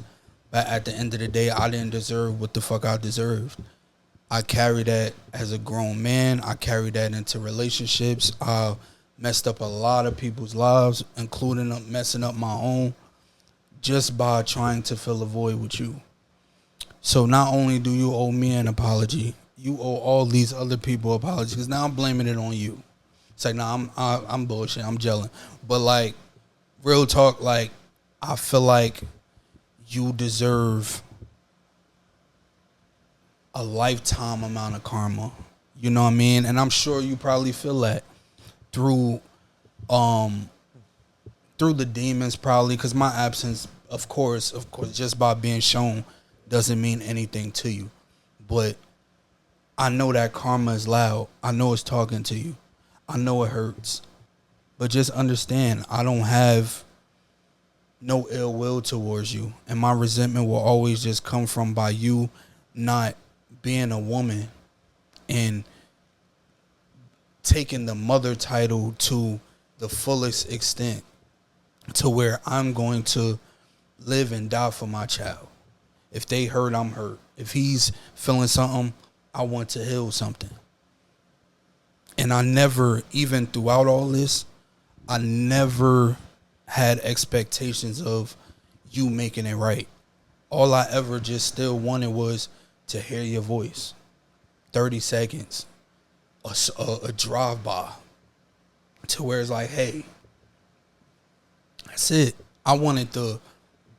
But at the end of the day, I didn't deserve what the fuck I deserved. I carry that as a grown man. I carry that into relationships. I messed up a lot of people's lives, including messing up my own, just by trying to fill a void with you. So not only do you owe me an apology, you owe all these other people apologies. Because now I'm blaming it on you. It's like, nah, I'm bullshit. I'm gelling. But, like, real talk, like, I feel like you deserve a lifetime amount of karma. You know what I mean? And I'm sure you probably feel that through the demons, probably, because my absence, of course, just by being shown doesn't mean anything to you. But I know that karma is loud. I know it's talking to you. I know it hurts, but just understand, I don't have no ill will towards you, and my resentment will always just come from by you not being a woman and taking the mother title to the fullest extent, to where I'm going to live and die for my child. If they hurt, I'm hurt. If he's feeling something, I want to heal something. And I never, even throughout all this, I never had expectations of you making it right. All I ever just still wanted was to hear your voice. 30 seconds, a drive-by, to where it's like, hey, that's it. I wanted the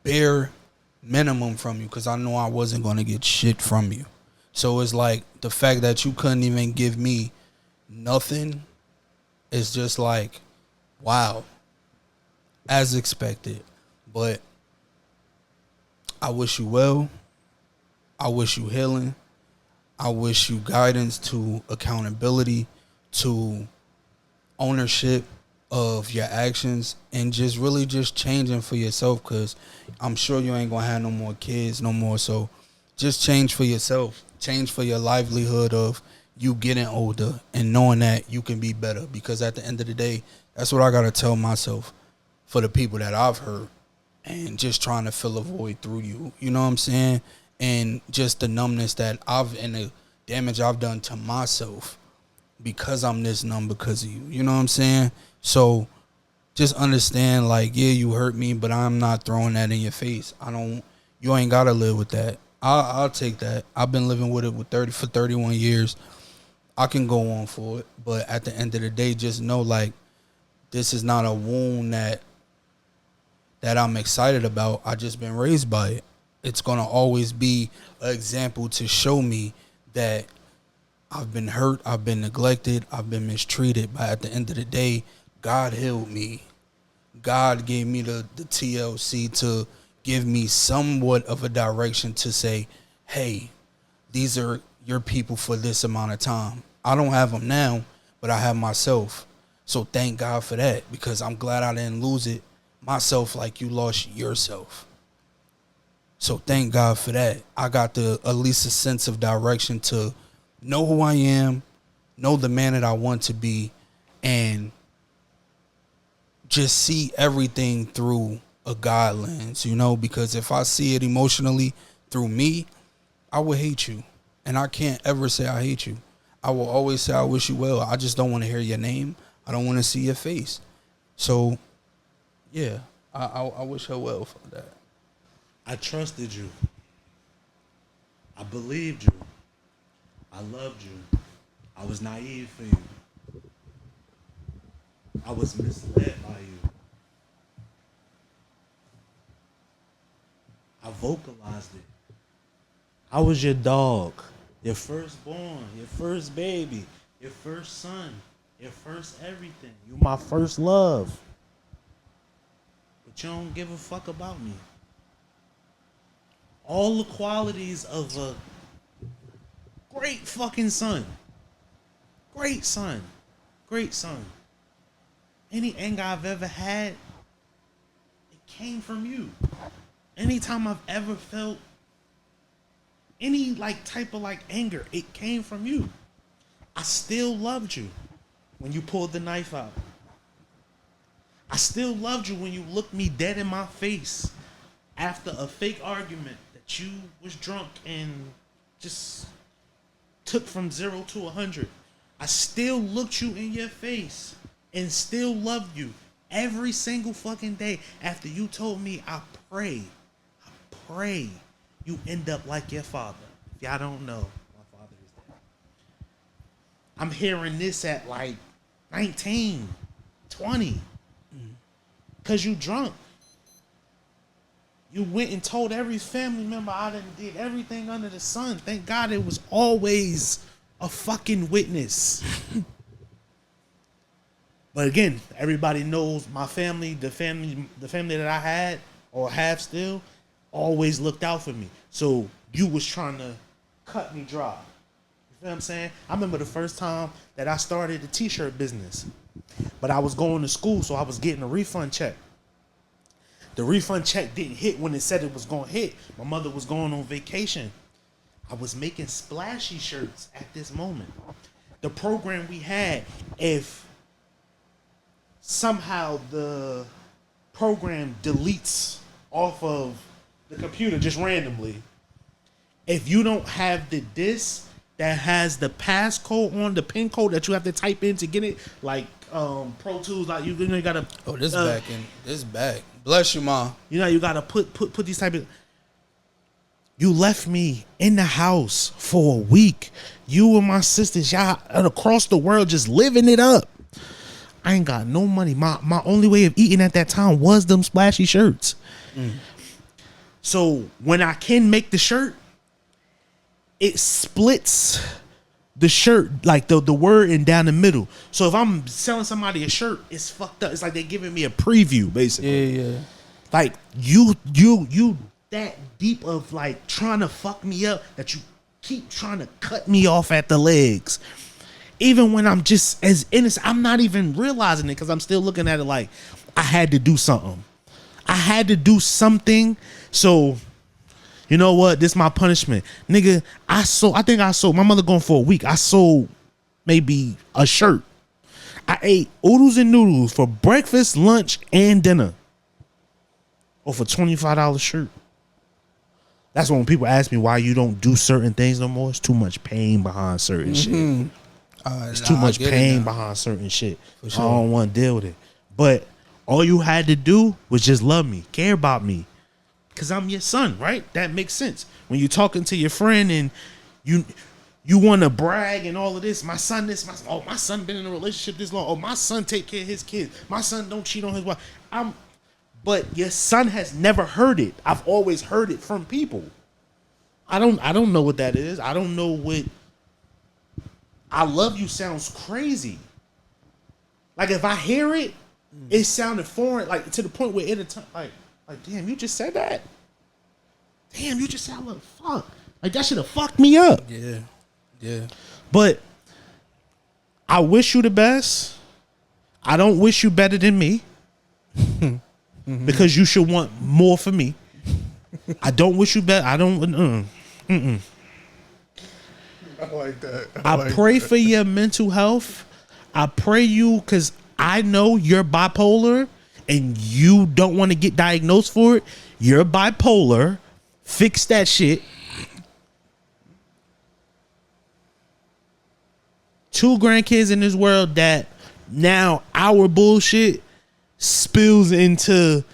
bare minimum from you because I know I wasn't going to get shit from you. So it's like the fact that you couldn't even give me nothing is just like, wow, as expected. But I wish you well. I wish you healing. I wish you guidance to accountability, to ownership of your actions, and just really just changing for yourself, because I'm sure you ain't gonna have no more kids no more. So just change for yourself. Change for your livelihood of you getting older and knowing that you can be better. Because at the end of the day, that's what I gotta tell myself for the people that I've hurt and just trying to fill a void through you. You know what I'm saying? And just the numbness that and the damage I've done to myself because I'm this numb because of you. You know what I'm saying? So just understand, like, yeah, you hurt me, but I'm not throwing that in your face. You ain't gotta live with that. I'll take that. I've been living with it for 31 years. I can go on for it, but at the end of the day, just know, like, this is not a wound that I'm excited about. I just been raised by it. It's gonna always be an example to show me that I've been hurt, I've been neglected, I've been mistreated. But at the end of the day, God healed me. God gave me the TLC to give me somewhat of a direction to say, hey, these are your people for this amount of time. I don't have them now, but I have myself. So thank God for that, because I'm glad I didn't lose it myself like you lost yourself. So thank God for that. I got at least a sense of direction to know who I am, know the man that I want to be, and just see everything through a God lens, you know, because if I see it emotionally through me, I would hate you. And I can't ever say I hate you. I will always say I wish you well. I just don't want to hear your name. I don't want to see your face. So, yeah, I wish her well for that. I trusted you. I believed you. I loved you. I was naive for you. I was misled by you. I vocalized it. I was your dog, your firstborn, your first baby, your first son, your first everything. You my first love. But you don't give a fuck about me. All the qualities of a great fucking son. Great son. Great son. Any anger I've ever had, it came from you. Anytime I've ever felt any type of anger, it came from you. I still loved you when you pulled the knife out. I still loved you when you looked me dead in my face after a fake argument that you was drunk and just took from 0 to 100. I still looked you in your face and still loved you every single fucking day after you told me, I pray you end up like your father. If y'all don't know, my father is dead. I'm hearing this at 19, 20. Because you drunk. You went and told every family member I done did everything under the sun. Thank God it was always a fucking witness. But again, everybody knows my family, the family that I had or have still, always looked out for me. So you was trying to cut me dry. You feel what I'm saying? I remember the first time that I started the t-shirt business. But I was going to school, so I was getting a refund check. The refund check didn't hit when it said it was going to hit. My mother was going on vacation. I was making splashy shirts at this moment. The program we had, if somehow the program deletes off of the computer just randomly, if you don't have the disc that has the passcode on, the pin code that you have to type in to get it, Pro Tools, you gotta. Oh, this back in this back. Bless you, Ma. You gotta put these type of. You left me in the house for a week. You and my sisters, y'all across the world, just living it up. I ain't got no money. My only way of eating at that time was them splashy shirts. So when I can make the shirt, it splits the shirt, the word in down the middle. So if I'm selling somebody a shirt, it's fucked up. It's like they're giving me a preview, basically. Yeah. You that deep of trying to fuck me up that you keep trying to cut me off at the legs. Even when I'm just as innocent, I'm not even realizing it because I'm still looking at it like I had to do something. I had to do something. So You know what? This is my punishment. Nigga, I think I sold, my mother gone for a week. I sold maybe a shirt. I ate oodles and noodles for breakfast, lunch, and dinner. Off a $25 shirt. That's when people ask me why you don't do certain things no more. It's too much pain behind certain shit. It's too much pain behind certain shit. Sure. I don't want to deal with it. But all you had to do was just love me, care about me. Because I'm your son, right? That makes sense. When you're talking to your friend and you want to brag and all of this. My son been in a relationship this long. Oh, my son take care of his kids. My son don't cheat on his wife. But your son has never heard it. I've always heard it from people. I don't know what that is. I don't know what I love you sounds crazy. Like if I hear it, it sounded foreign, like to the point where at a time, like damn, you just said that. Damn, you just said, fuck. Like that should have fucked me up. Yeah. But I wish you the best. I don't wish you better than me. Because you should want more for me. I don't wish you better. I don't. I like that. I pray for your mental health. I pray you, because I know you're bipolar and you don't want to get diagnosed for it. You're bipolar. Fix that shit. 2 grandkids in this world that now our bullshit spills into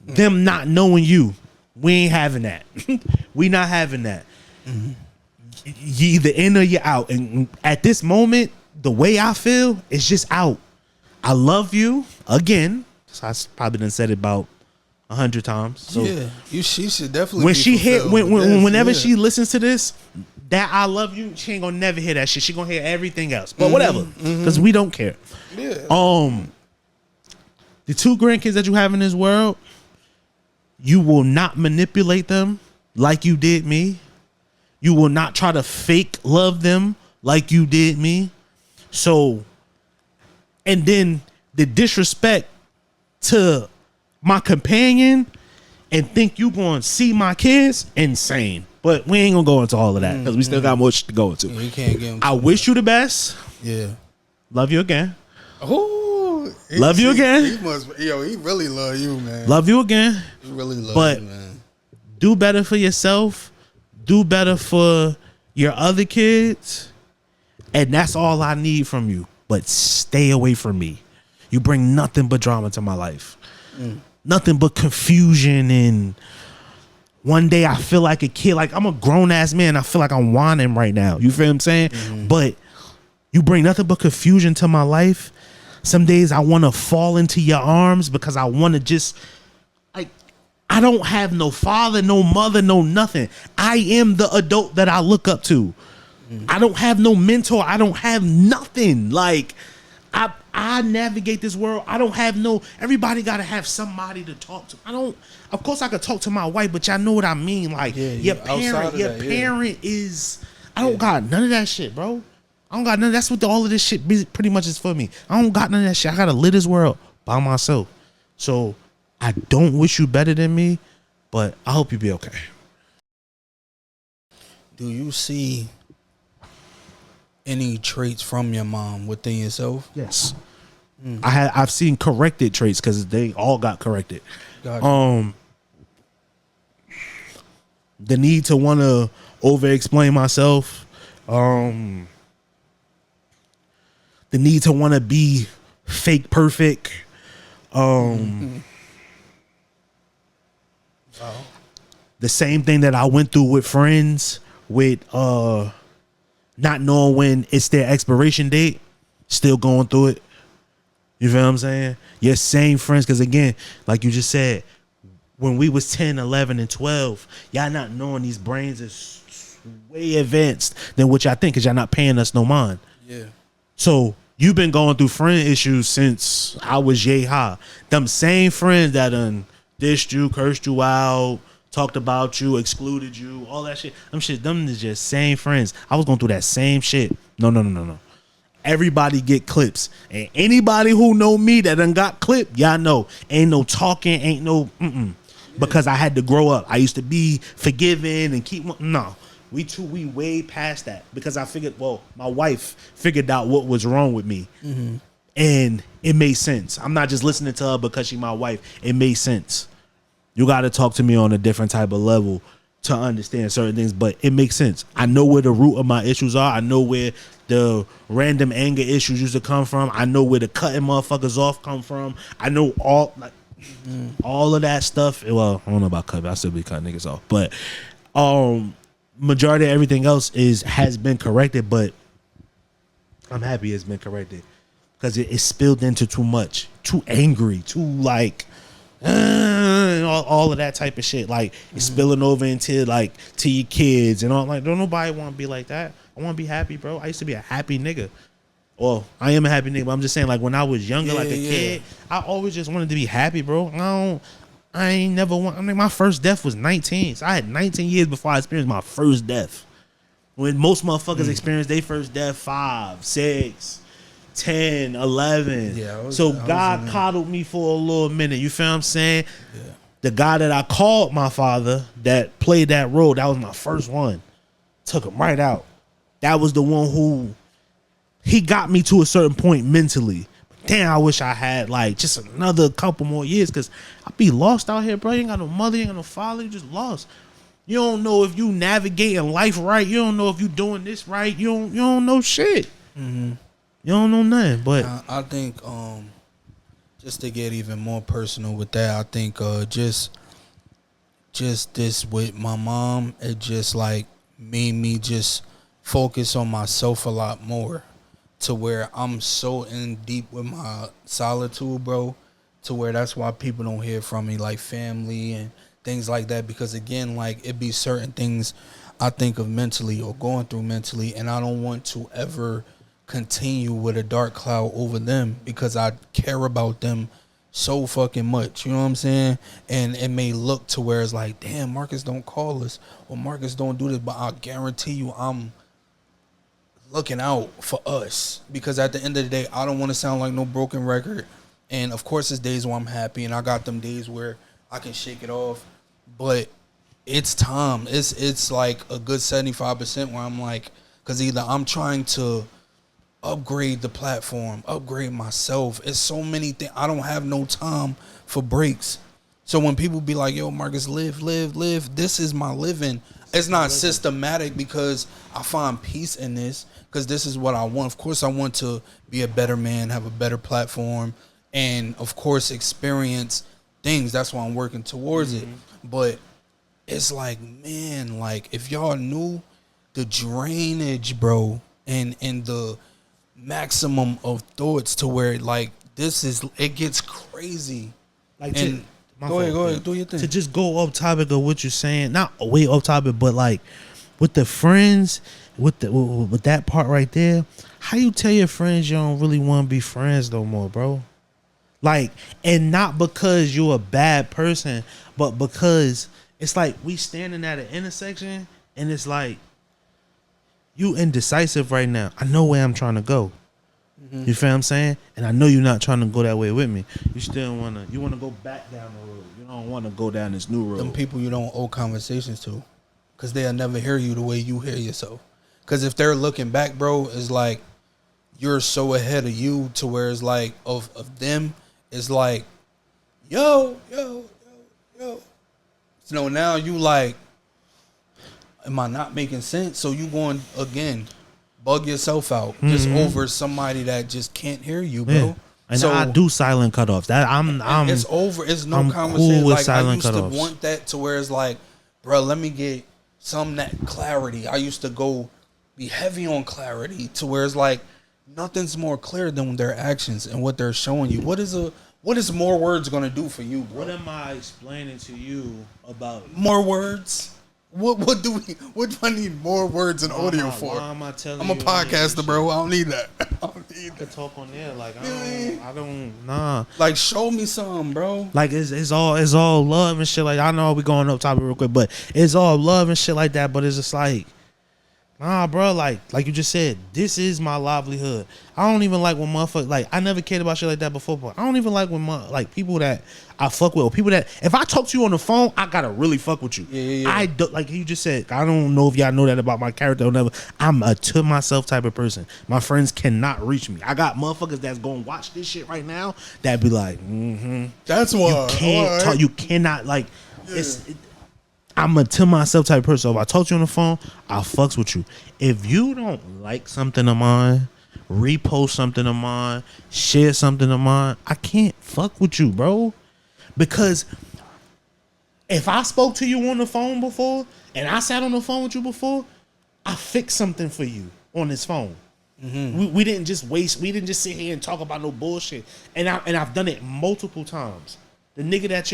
them not knowing you. We ain't having that. We not having that. You either in or you out. And at this moment, the way I feel is just out. I love you again. I probably done said it about 100 times. So yeah, she should definitely. When she hear whenever she listens to this, that I love you, she ain't gonna never hear that shit. She gonna hear everything else. But whatever, because we don't care. Yeah. The 2 grandkids that you have in this world, you will not manipulate them like you did me. You will not try to fake love them like you did me. So, and then the disrespect to my companion and think you going to see my kids, insane. But we ain't going to go into all of that because we still got more shit to go into. Yeah, you can't get I wish you the best. Yeah. Love you again. Oh, love you again. He really love you, man. Love you again. He really love you, man. Do better for yourself. Do better for your other kids. And that's all I need from you. But stay away from me. You bring nothing but drama to my life. Nothing but confusion. And one day I feel like a kid. Like I'm a grown ass man. I feel like I'm whining right now. You feel what I'm saying? But you bring nothing but confusion to my life. Some days I want to fall into your arms because I want to just, like, I don't have no father, no mother, no nothing. I am the adult that I look up to. I don't have no mentor. I don't have nothing. Like, I navigate this world. I don't have no, everybody got to have somebody to talk to. Of course I could talk to my wife, but y'all know what I mean. Like, your parent is, I don't got none of that shit, bro. I don't got none. That's what all of this shit pretty much is for me. I don't got none of that shit. I gotta live this world by myself. So I don't wish you better than me, but I hope you be okay. Do you see any traits from your mom within yourself? Yes. I've seen corrected traits because they all got corrected. Gotcha. The need to want to over explain myself. The need to want to be fake perfect. The same thing that I went through with friends with not knowing when it's their expiration date, still going through it. You feel what I'm saying? Your same friends, because again, like you just said, when we was 10, 11, and 12, y'all not knowing these brains is way advanced than what y'all think because y'all not paying us no mind. Yeah. So you've been going through friend issues since I was yay high. Them same friends that done dissed you, cursed you out, talked about you, excluded you, all that shit. Them is just same friends. I was going through that same shit. No. Everybody get clips. And anybody who know me that done got clipped, y'all know. Ain't no talking, ain't no because I had to grow up. I used to be forgiving and keep no. We way past that because I figured, my wife figured out what was wrong with me. Mm-hmm. And it made sense. I'm not just listening to her because she's my wife. It made sense. You got to talk to me on a different type of level to understand certain things, but it makes sense. I know where the root of my issues are. I know where the random anger issues used to come from. I know where the cutting motherfuckers off come from. I know all of that stuff. Well, I don't know about cutting. I still be cutting niggas off, but majority of everything else has been corrected. But I'm happy it's been corrected because it spilled into too much, too angry, too like. All of that type of shit, like it's spilling over into like to your kids and all. Like, don't nobody want to be like that. I want to be happy, bro. I used to be a happy nigga. Well, I am a happy nigga, but I'm just saying, like when I was younger, like a kid, I always just wanted to be happy, bro. I ain't never want. I mean, my first death was 19, so I had 19 years before I experienced my first death. When most motherfuckers experience their first death 5, 6. 10, 11. Yeah, so God coddled me for a little minute. You feel what I'm saying? Yeah. The guy that I called my father that played that role, that was my first one. Took him right out. That was the one who he got me to a certain point mentally. But damn, I wish I had like just another couple more years because I'd be lost out here, bro. You ain't got no mother, you ain't got no father, you just lost. You don't know if you navigating life right. You don't know if you doing this right. You don't know shit. Mm-hmm. You don't know nothing, but I think just to get even more personal with that, I think just this with my mom, it just like made me just focus on myself a lot more, to where I'm so in deep with my solitude, bro, to where that's why people don't hear from me, like family and things like that, because again, like it be certain things I think of mentally or going through mentally, and I don't want to ever continue with a dark cloud over them because I care about them so fucking much, you know what I'm saying? And it may look to where it's like, damn, Marcus don't call us or Marcus don't do this, but I guarantee you I'm looking out for us, because at the end of the day, I don't want to sound like no broken record. And of course, there's days where I'm happy and I got them days where I can shake it off, but it's time. It's like a good 75% where I'm like, because either I'm trying to upgrade the platform, upgrade myself. It's so many things. I don't have no time for breaks. So when people be like, yo, Marcus, live, this is my living. It's not systematic because I find peace in this, because this is what I want. Of course, I want to be a better man, have a better platform, and of course, experience things. That's why I'm working towards it. But it's like, man, like if y'all knew the drainage, bro, and the maximum of thoughts to where like it gets crazy. Like, go ahead, do your thing. To just go off topic of what you're saying, not way off topic, but like with the friends, with that part right there, how you tell your friends you don't really want to be friends no more, bro? Like, and not because you're a bad person, but because it's like we standing at an intersection and it's like, you indecisive right now. I know where I'm trying to go. Mm-hmm. You feel what I'm saying? And I know you're not trying to go that way with me. You still want to go back down the road. You don't want to go down this new road. Them people you don't owe conversations to, because they'll never hear you the way you hear yourself. Because if they're looking back, bro, it's like you're so ahead of you to where it's like of them. It's like, yo. So now you like, am I not making sense? So you going again, bug yourself out just over somebody that just can't hear you, bro. Yeah. And so I do silent cutoffs. That I'm it's over. It's no conversation. Cool with like silent I used cutoffs. to want that to where it's like, bro, let me get some that clarity. I used to go be heavy on clarity to where it's like nothing's more clear than their actions and what they're showing you. What is more words gonna do for you, bro? What am I explaining to you about more words? What do I need more words and audio for? Why am I telling I'm a podcaster, bro. I don't need that. I don't need that. I talk on there, like I don't nah. Like show me some, bro. Like it's all love and shit. Like I know we going up topic real quick, but it's all love and shit like that. But it's just like Nah, bro, like you just said, this is my livelihood. I don't even like when motherfuckers, like, I never cared about shit like that before, but I don't even like when people that I fuck with, or people that, if I talk to you on the phone, I gotta really fuck with you. Yeah. I don't, like you just said, I don't know if y'all know that about my character or never. I'm a to myself type of person. My friends cannot reach me. I got motherfuckers that's gonna watch this shit right now that be like, That's why. you can't talk, you cannot, like, I'm a to myself type of person. So if I talk to you on the phone, I'll fucks with you. If you don't like something of mine, repost something of mine, share something of mine, I can't fuck with you, bro. Because if I spoke to you on the phone before and I sat on the phone with you before, I fixed something for you on this phone. We didn't just waste. We didn't just sit here and talk about no bullshit. And I've done it multiple times. The nigga that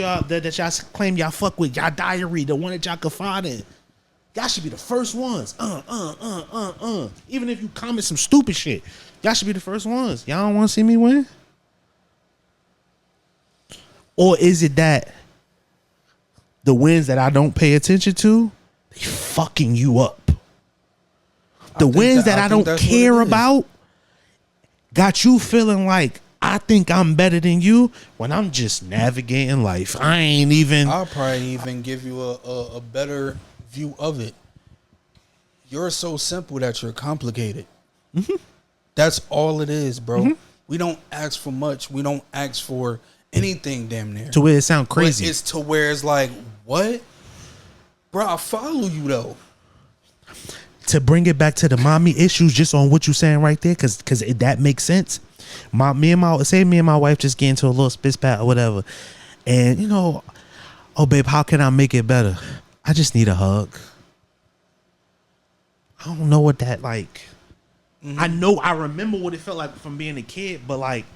y'all claim y'all fuck with, y'all diary, the one that y'all confide in, y'all should be the first ones. Even if you comment some stupid shit, y'all should be the first ones. Y'all don't want to see me win? Or is it that the wins that I don't pay attention to, they fucking you up? The wins that I don't care about got you feeling like I think I'm better than you when I'm just navigating life. I'll probably even give you a better view of it. You're so simple that you're complicated. That's all it is, bro. We don't ask for much. We don't ask for anything damn near. To where it sound crazy. But it's to where it's like, what? Bro, I follow you though. To bring it back to the mommy issues, just on what you're saying right there, because that makes sense. Me and my wife just get into a little spit spat or whatever, and oh babe, how can I make it better? I just need a hug. I don't know what that like. I remember what it felt like from being a kid, but like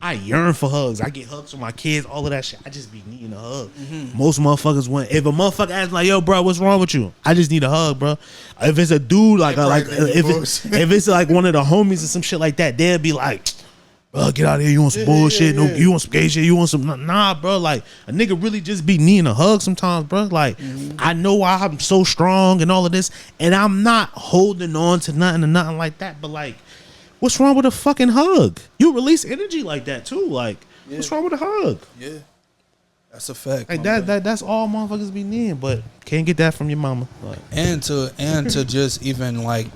I yearn for hugs. I get hugs from my kids, all of that shit. I just be needing a hug. Most motherfuckers want. If a motherfucker asks like, "Yo, bro, what's wrong with you?" I just need a hug, bro. If it's a dude if it's like one of the homies or some shit like that, they'll be like, "Bro, get out of here. You want some bullshit? No, you want some gay shit? You want some nah, bro." Like a nigga really just be needing a hug sometimes, bro. Like I know why I'm so strong and all of this, and I'm not holding on to nothing like that. But like, what's wrong with a fucking hug? You release energy like that too. Like, what's wrong with a hug? Yeah, that's a fact. Like that's all motherfuckers be needing, but can't get that from your mama. Like, and to just even like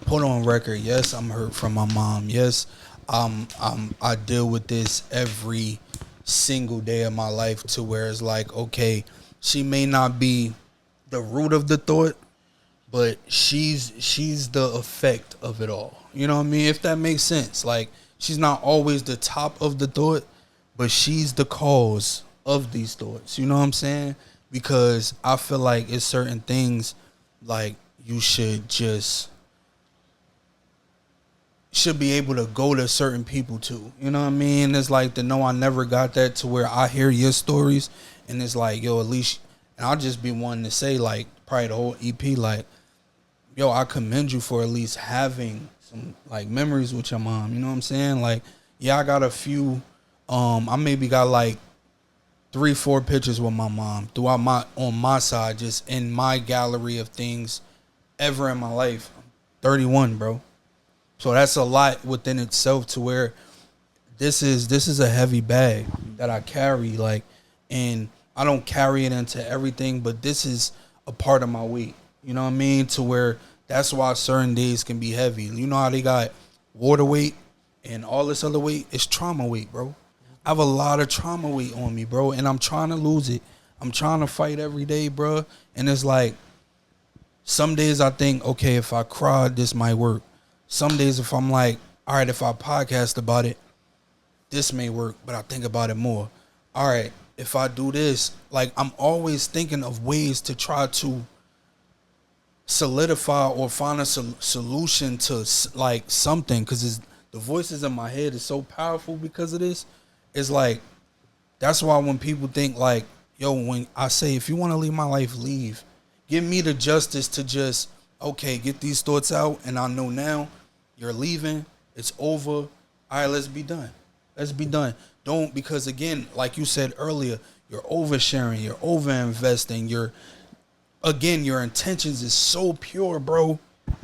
put on record, yes, I'm hurt from my mom. Yes, I deal with this every single day of my life to where it's like, okay, she may not be the root of the thought, but she's the effect of it all. You know what I mean? If that makes sense. Like, she's not always the top of the thought, but she's the cause of these thoughts. You know what I'm saying? Because I feel like it's certain things like you should be able to go to certain people too. You know what I mean? It's like to know I never got that to where I hear your stories and it's like, yo, at least, and I'll just be wanting to say like probably the whole EP, like, yo, I commend you for at least having some like memories with your mom. You know what I'm saying? Like, yeah, I got a few. I maybe got like 3-4 pictures with my mom throughout on my side, just in my gallery of things ever in my life. I'm 31, bro. So that's a lot within itself to where this is a heavy bag that I carry, like, and I don't carry it into everything, but this is a part of my weight. You know what I mean? To where that's why certain days can be heavy. You know how they got water weight and all this other weight? It's trauma weight, bro. I have a lot of trauma weight on me, bro, and I'm trying to lose it. I'm trying to fight every day, bro. And it's like, some days I think, okay, if I cry, this might work. Some days if I'm like, all right, if I podcast about it, this may work, but I think about it more. All right, if I do this, like, I'm always thinking of ways to try to solidify or find a solution to like something, because the voices in my head is so powerful because of this. It's like, that's why when people think like, yo, when I say, if you want to leave my life, leave. Give me the justice to just, okay, get these thoughts out, and I know now you're leaving. It's over. All right, let's be done. Let's be done. Don't, because again, like you said earlier, you're oversharing, you're over investing, your intentions is so pure, bro.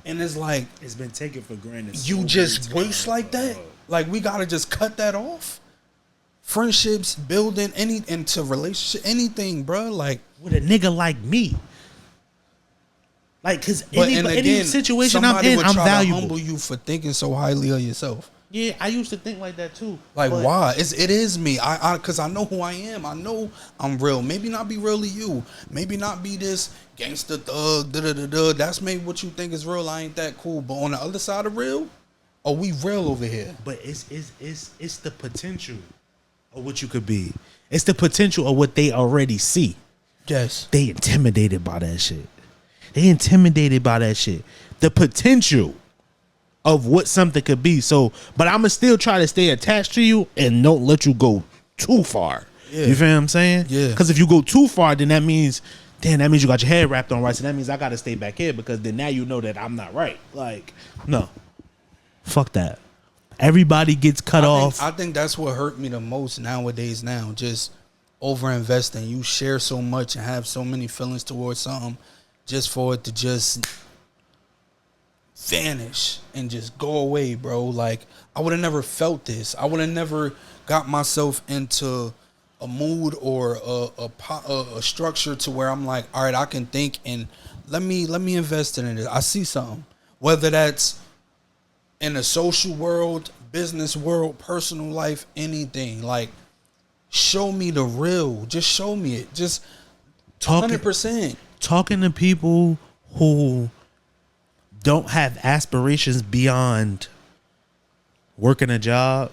And it's like It's been taken for granted. you so just many waste times, like that. dog. Like we gotta just cut that off. Friendships, building into relationship, anything, bro. Like, With a nigga like me. Like, cause but any situation I'm somebody in, would I'm try valuable. to humble you for thinking so highly of yourself. Yeah, I used to think like that too. Like, but why? It is me. Cause I know who I am. I know I'm real. Maybe not be real to you. Maybe not be this gangster thug. That's maybe what you think is real. I ain't that cool. But on the other side of real, are we real over here? But it's the potential of what you could be. It's the potential of what they already see. Yes. They intimidated by that shit. The potential of what something could be. So, but I'ma still try to stay attached to you and don't let you go too far. Yeah. You feel what I'm saying? Yeah. Because if you go too far, then that means you got your head wrapped on right. So that means I gotta stay back here because then now you know that I'm not right. Like, no. Fuck that. Everybody gets cut off. I think that's what hurt me the most nowadays. Now, just over investing. You share so much and have so many feelings towards something, just for it to just vanish and just go away, bro. Like, I would have never felt this. I would have never got myself into a mood or a structure to where I'm like, all right, I can think and let me invest in it. I see something, whether that's in the social world, business world, personal life, anything. Like, show me the real. Just show me it. Just 100%. Talking to people who don't have aspirations beyond working a job,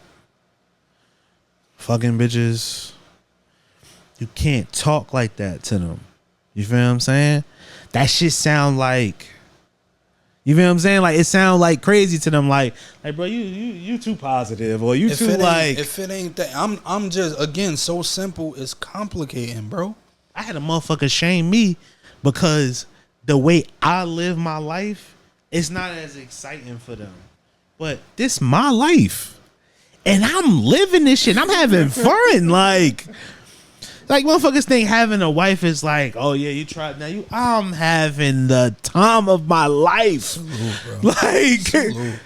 fucking bitches. You can't talk like that to them. You feel what I'm saying? That shit sound like, you feel what I'm saying? Like, it sound like crazy to them. Like bro, you too positive, or you If too like. if it ain't that, I'm just, again, so simple. It's complicating, bro. I had a motherfucker shame me because the way I live my life, it's not as exciting for them. But this my life. And I'm living this shit. I'm having fun. Like motherfuckers think having a wife is like, oh yeah, you tried. Now I'm having the time of my life. Salute, bro. Like, Salute.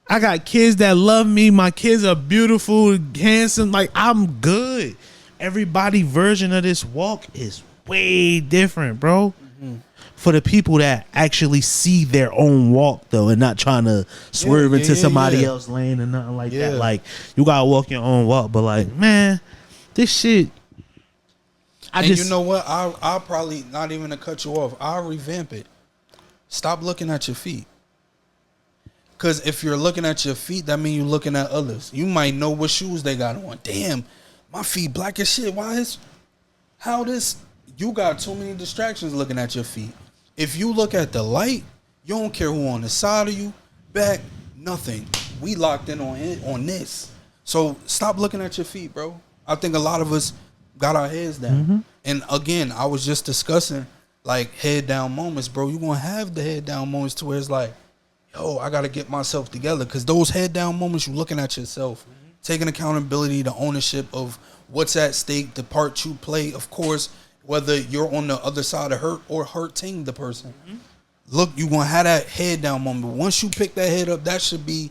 I got kids that love me. My kids are beautiful, handsome. Like, I'm good. Everybody version of this walk is way different, bro. Mm-hmm. For the people that actually see their own walk, though, and not trying to swerve into somebody else's lane and nothing like that. Like, you gotta walk your own walk. But like, man, this shit. You know what? I'll probably, not even to cut you off, I'll revamp it. Stop looking at your feet. Because if you're looking at your feet, that means you're looking at others. You might know what shoes they got on. Damn, my feet black as shit. You got too many distractions looking at your feet. If you look at the light, you don't care who on the side of you, back, nothing. We locked in on this. So stop looking at your feet, bro. I think a lot of us got our heads down. Mm-hmm. And again, I was just discussing like head down moments, bro. You're going to have the head down moments to where it's like, yo, I got to get myself together. Because those head down moments, you're looking at yourself, taking accountability, the ownership of what's at stake, the part you play, of course, whether you're on the other side of hurt or hurting the person. Mm-hmm. Look, you're going to have that head down moment. But once you pick that head up, that should be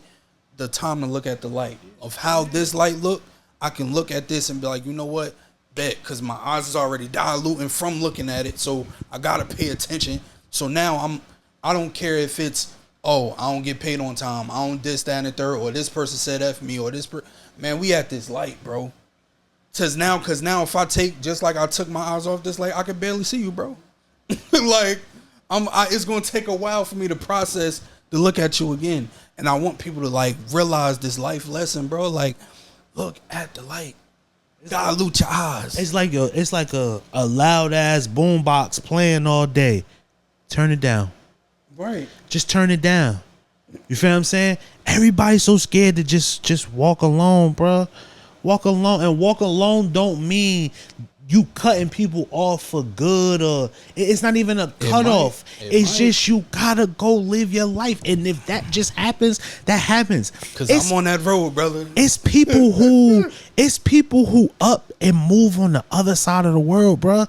the time to look at the light of how this light look. I can look at this and be like, you know what? Bet, because my eyes is already diluting from looking at it. So I got to pay attention. So now I don't care if it's, oh, I don't get paid on time. I don't this, that, and the third, or this person said F me, or this man, we at this light, bro. Cause now if I take, just like I took my eyes off this light, I can barely see you, bro. Like, it's gonna take a while for me to process to look at you again. And I want people to like realize this life lesson, bro. Like, look at the light. Dilute your eyes. It's like a loud ass boombox playing all day. Turn it down. Right. Just turn it down. You feel what I'm saying? Everybody's so scared to just walk alone, bro. Walk alone, and walk alone don't mean you cutting people off for good, or it's not even a cutoff. It's just you gotta go live your life, and if that just happens, that happens. Cause I'm on that road, brother. It's people who up and move on the other side of the world, bro.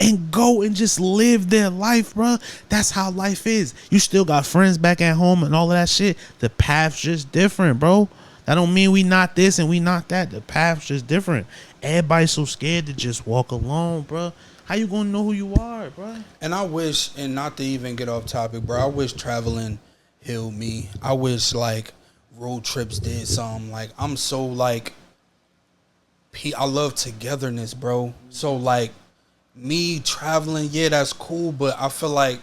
and go and just live their life, bro. That's how life is. You still got friends back at home and all of that shit. The path's just different, bro. That don't mean we not this and we not that. The path's just different. Everybody's so scared to just walk alone, bro. How you gonna know who you are, bro? And I wish, and not to even get off topic, bro, I wish traveling healed me. I wish, like, road trips did something. Like, I'm so, like, I love togetherness, bro. So, like, me traveling, yeah, that's cool, but I feel like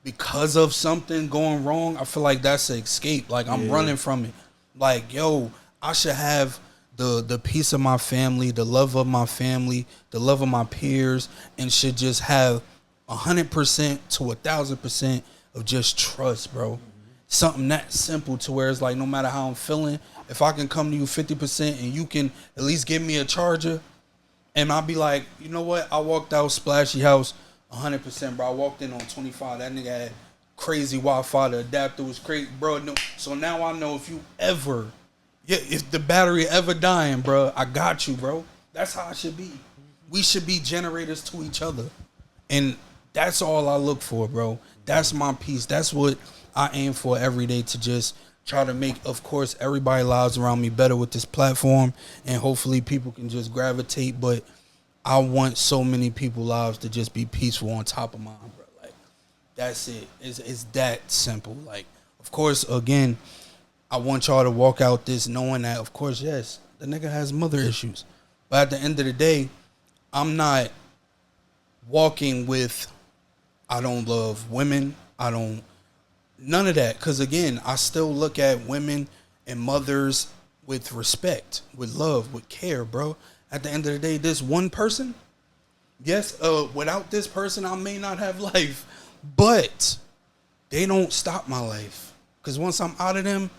because of something going wrong, I feel like that's an escape. Like, I'm running from it. Like, yo, I should have the peace of my family, the love of my family, the love of my peers, and should just have 100% to 1,000% of just trust, bro. Something that simple to where it's like, no matter how I'm feeling, if I can come to you 50% and you can at least give me a charger, and I'll be like, you know what? I walked out Splashy House 100%, bro. I walked in on 25. That nigga had crazy Wi-Fi. The adapter was crazy, bro. No. So now I know if the battery ever dying, bro, I got you, bro. That's how it should be. We should be generators to each other. And that's all I look for, bro. That's my peace. That's what I aim for every day, to just try to make, of course, everybody's lives around me better with this platform. And hopefully people can just gravitate. But I want so many people's lives to just be peaceful on top of mine, bro. Like, that's it. It's that simple. Like, of course, again, I want y'all to walk out this knowing that, of course, yes, the nigga has mother issues. But at the end of the day, I'm not walking with, I don't love women. None of that. Because, again, I still look at women and mothers with respect, with love, with care, bro. At the end of the day, this one person, yes, without this person, I may not have life. But they don't stop my life. Because once I'm out of them,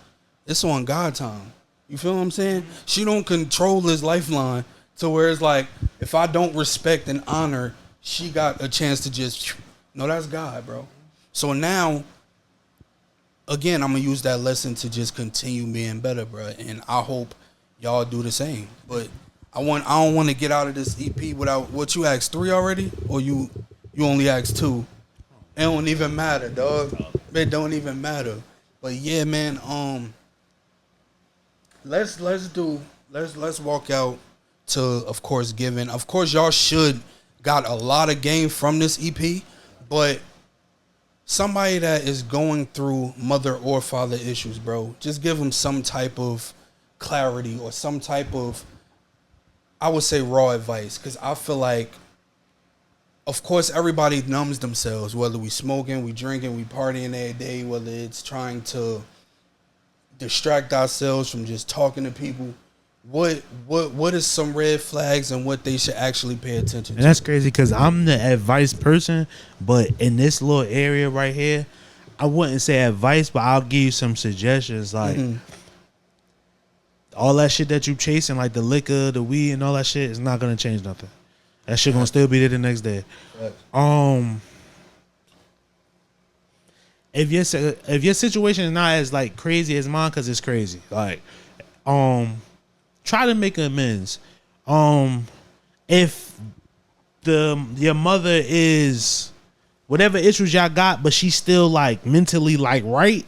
it's on God time. You feel what I'm saying? She don't control this lifeline to where it's like, if I don't respect and honor, she got a chance to just, no, that's God, bro. So now, again, I'm going to use that lesson to just continue being better, bro. And I hope y'all do the same. But I don't want to get out of this EP without, what you asked, 3 already? Or you only asked 2? It don't even matter, dog. It don't even matter. But yeah, man, let's walk out to, of course, giving. Of course, y'all should got a lot of game from this EP, but somebody that is going through mother or father issues, bro, just give them some type of clarity or some type of, I would say, raw advice. Because I feel like, of course, everybody numbs themselves, whether we smoking, we drinking, we partying every day, whether it's trying to distract ourselves from just talking to people. What is some red flags and what they should actually pay attention to? And that's crazy because I'm the advice person, but in this little area right here, I wouldn't say advice, but I'll give you some suggestions. Like, all that shit that you chasing, like the liquor, the weed, and all that shit, is not gonna change nothing. That shit gonna still be there the next day. If your situation is not as like crazy as mine, because it's crazy, like, try to make amends. If your mother is whatever issues y'all got, but she's still like mentally like right,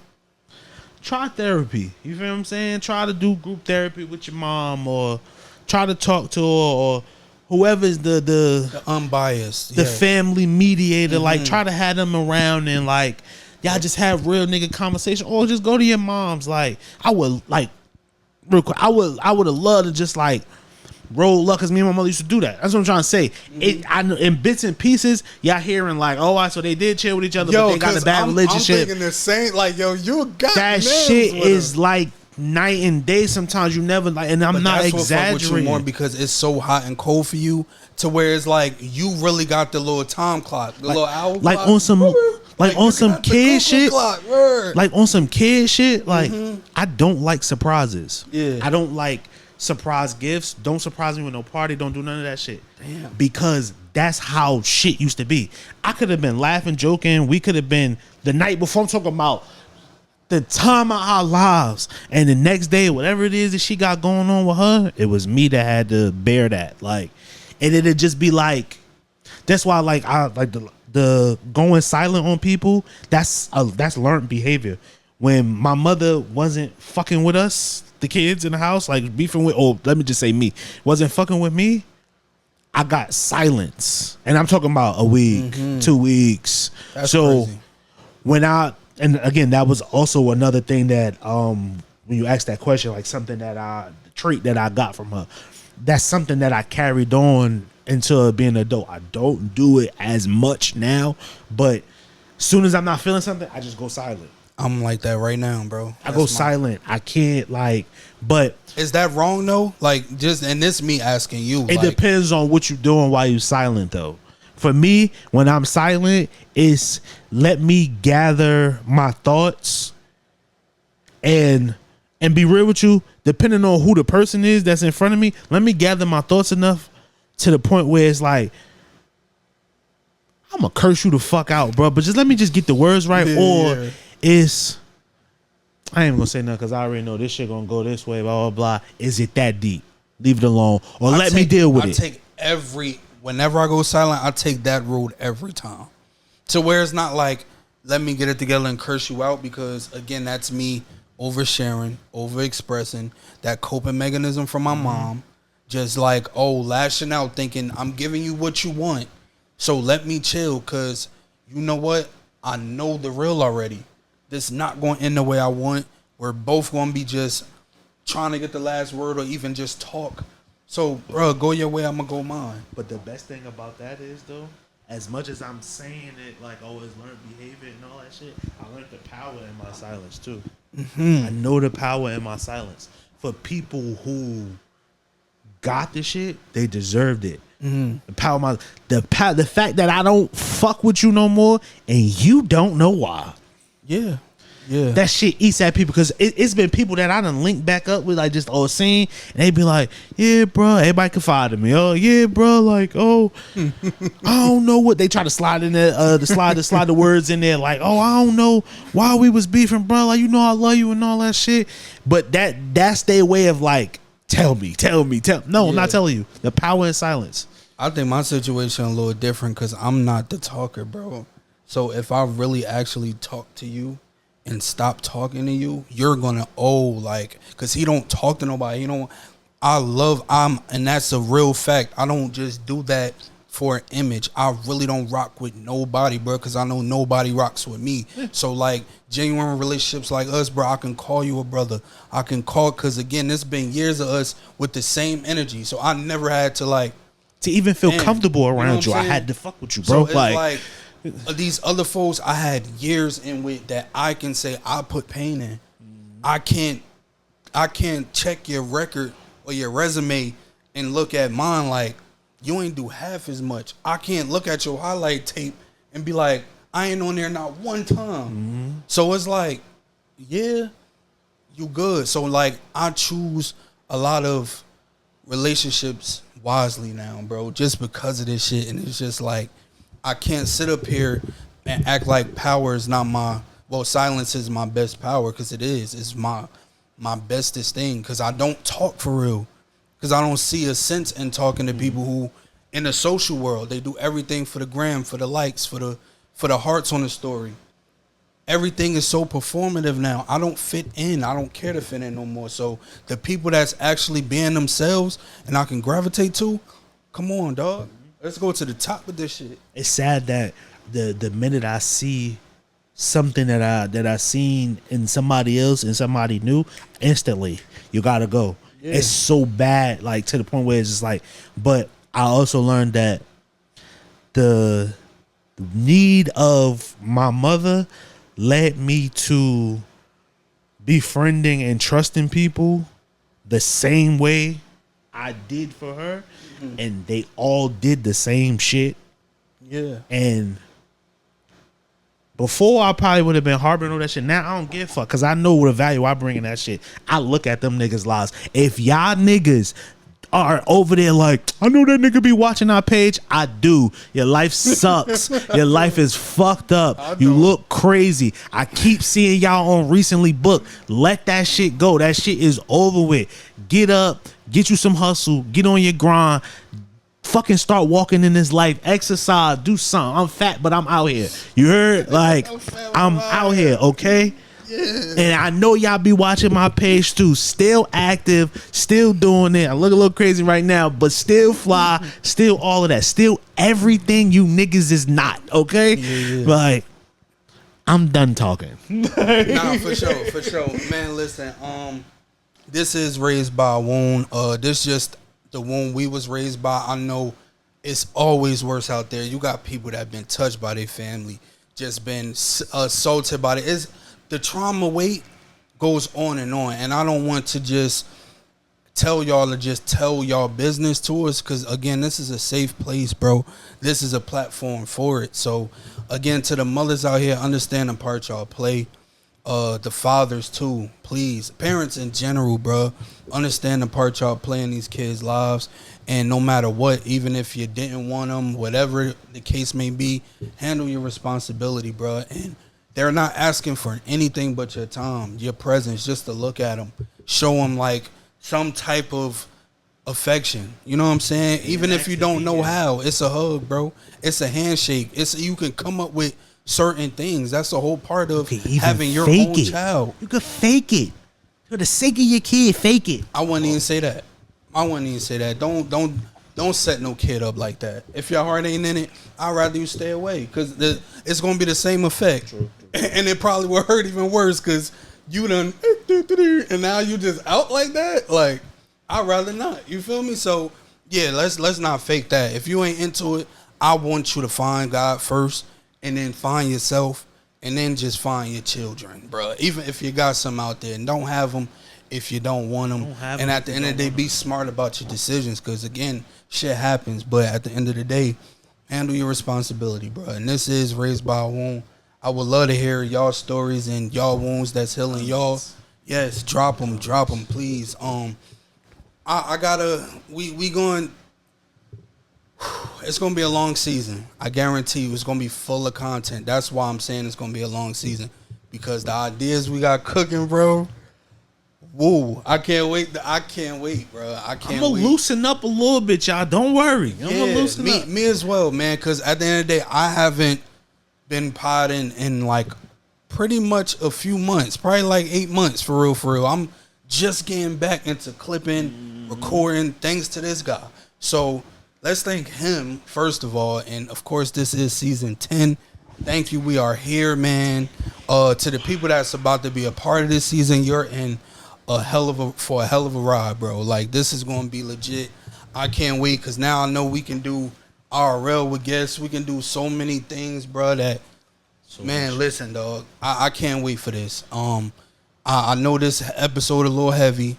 try therapy. You feel what I'm saying? Try to do group therapy with your mom, or try to talk to her, or whoever's the unbiased, the family mediator. Like, try to have them around and like y'all just have real nigga conversation, or just go to your mom's. Like, I would like. Real quick, I would have loved to just like roll up, because me and my mother used to do that. That's what I'm trying to say. I know in bits and pieces, y'all hearing like, oh, so they did chill with each other, but they got a bad relationship. I'm thinking the same. Like, yo, you got that shit is like night and day. Sometimes you never like, and I'm not exaggerating. More because it's so hot and cold for you, to where it's like you really got the little time clock, the little hour like clock. on some. Like on some kid shit, like on some kid shit, like I don't like surprises. Yeah, I don't like surprise gifts. Don't surprise me with no party. Don't do none of that shit. Damn. Because that's how shit used to be. I could have been laughing, joking. We could have been the night before. I'm talking about the time of our lives, and the next day, whatever it is that she got going on with her, it was me that had to bear that. Like, and it'd just be like, That's why like I like the going silent on people. That's learned behavior. When my mother wasn't fucking with us, the kids in the house, like beefing with, or let me just say me, wasn't fucking with me, I got silence. And I'm talking about a week, 2 weeks. That's so crazy. and again, that was also another thing that when you ask that question, like something that the trait that I got from her, that's something that I carried on into being an adult. I don't do it as much now, but as soon as I'm not feeling something, I just go silent. I'm like that right now, bro. I go silent. I can't but is that wrong though? Like just, and this me asking you. It depends on what you're doing while you're silent though. For me, when I'm silent, it's let me gather my thoughts and be real with you, depending on who the person is that's in front of me, let me gather my thoughts enough to the point where it's like, I'm gonna curse you the fuck out, bro. But just let me just get the words right. Or it's, I ain't gonna say nothing because I already know this shit gonna go this way, blah, blah, blah. Is it that deep? Leave it alone. Or let me deal with it. Whenever I go silent, I take that road every time. To where it's not like, let me get it together and curse you out, because again, that's me oversharing, overexpressing, that coping mechanism from my mom. Just like, lashing out, thinking I'm giving you what you want. So let me chill, because you know what? I know the real already. This not going to end the way I want. We're both going to be just trying to get the last word or even just talk. So, bro, go your way, I'm going to go mine. But the best thing about that is, though, as much as I'm saying it, like, it's learned behavior and all that shit, I learned the power in my silence, too. I know the power in my silence. For people who got the shit, they deserved it. The power, the fact that I don't fuck with you no more, and you don't know why. Yeah. That shit eats at people, because it's been people that I done linked back up with, like just scene, and they be like, yeah, bro, everybody confide in me. Oh, yeah, bro, like, I don't know what they try to slide in there, slide the words in there, like, I don't know why we was beefing, bro. Like, I love you and all that shit. But that's their way of like, tell me. No, I'm not telling you. The power in silence. I think my situation a little different because I'm not the talker, bro. So if I really actually talk to you and stop talking to you, you're gonna because he don't talk to nobody. And that's a real fact. I don't just do that for an image. I really don't rock with nobody, bro, because I know nobody rocks with me. So like genuine relationships like us, bro, I can call you a brother. I can call, because again, it's been years of us with the same energy. So I never had to even feel comfortable around you. I had to fuck with you, bro. So it's like these other folks I had years in with that I can say I put pain in. I can't check your record or your resume and look at mine like you ain't do half as much. I can't look at your highlight tape and be like, I ain't on there not one time. So it's like, yeah, you good. So like I choose a lot of relationships wisely now, bro, just because of this shit. And it's just like, I can't sit up here and act like power is not silence is my best power, because it is. It's my bestest thing, because I don't talk for real, because I don't see a sense in talking to people who in the social world, they do everything for the gram, for the likes, for the hearts on the story. Everything is so performative now. I don't fit in. I don't care to fit in no more. So the people that's actually being themselves and I can gravitate to, come on, dog. Let's go to the top of this shit. It's sad that the minute I see something that I seen in somebody else and somebody new, instantly you gotta go. Yeah. It's so bad, like to the point where it's just like. But I also learned that the need of my mother led me to befriending and trusting people the same way I did for her. And they all did the same shit. Yeah. And before I probably would have been harboring all that shit. Now I don't give a fuck, because I know what the value I bring in that shit. I look at them niggas' lives. If y'all niggas are over there like, I know that nigga be watching our page. I do. Your life sucks. Your life is fucked up. You look crazy. I keep seeing y'all on Recently Booked. Let that shit go. That shit is over with. Get up. Get you some hustle. Get on your grind. fucking start walking in this life, exercise, do something. I'm fat, but I'm out here. You heard? Like, I'm out here, okay? Yeah. And I know y'all be watching my page too. Still active, still doing it. I look a little crazy right now, but still fly, still all of that. Still everything you niggas is not, okay? Yeah. Like, I'm done talking. Nah, for sure. Man, listen, this is Raised by a Wound. This just the wound we was raised by. I know it's always worse out there. You got people that have been touched by their family, just been assaulted by it. It's the trauma weight goes on, and I don't want to just tell y'all to just tell y'all business to us, because again, this is a safe place, bro. This is a platform for it. So again, to the mothers out here, understand the part y'all play. The fathers too, please. Parents in general, bro, understand the part y'all play in these kids' lives. And no matter what, even if you didn't want them, whatever the case may be, handle your responsibility, bro. And they're not asking for anything but your time, your presence, just to look at them, show them like some type of affection. You know what I'm saying? Even if you don't know how, it's a hug, bro. It's a handshake. You can come up with certain things. That's the whole part of having your own child. You could fake it for the sake of your kid. Fake it. I wouldn't even say that. Don't set no kid up like that. If your heart ain't in it, I'd rather you stay away, because it's gonna be the same effect. True. And it probably will hurt even worse, because you done and now you just out like that. Like, I'd rather not. You feel me? So yeah, let's not fake that. If you ain't into it, I want you to find God first, and then find yourself, and then just find your children, bro. Even if you got some out there, and don't have them if you don't want them. And at the end of the day, be smart about your decisions, because again, shit happens. But at the end of the day, handle your responsibility, bro. And this is Raised by a Wound. I would love to hear y'all stories and y'all wounds that's healing y'all. Yes, drop them, please. I gotta. We going. It's gonna be a long season. I guarantee you, it's gonna be full of content. That's why I'm saying it's gonna be a long season, because the ideas we got cooking, bro. Woo! I can't wait, bro. I can't wait. I'm gonna loosen up a little bit, y'all. Don't worry. I'm gonna loosen up. Me as well, man. Because at the end of the day, I haven't been podding in like pretty much a few months, probably like 8 months for real. I'm just getting back into clipping, recording, thanks to this guy. So let's thank him first of all, and of course, this is season 10. Thank you. We are here, man. To the people that's about to be a part of this season, you're in for a hell of a ride, bro. Like, this is going to be legit. I can't wait, because now I know we can do RL with guests. We can do so many things, bro, that, man, listen, dog. I can't wait for this. I know this episode a little heavy,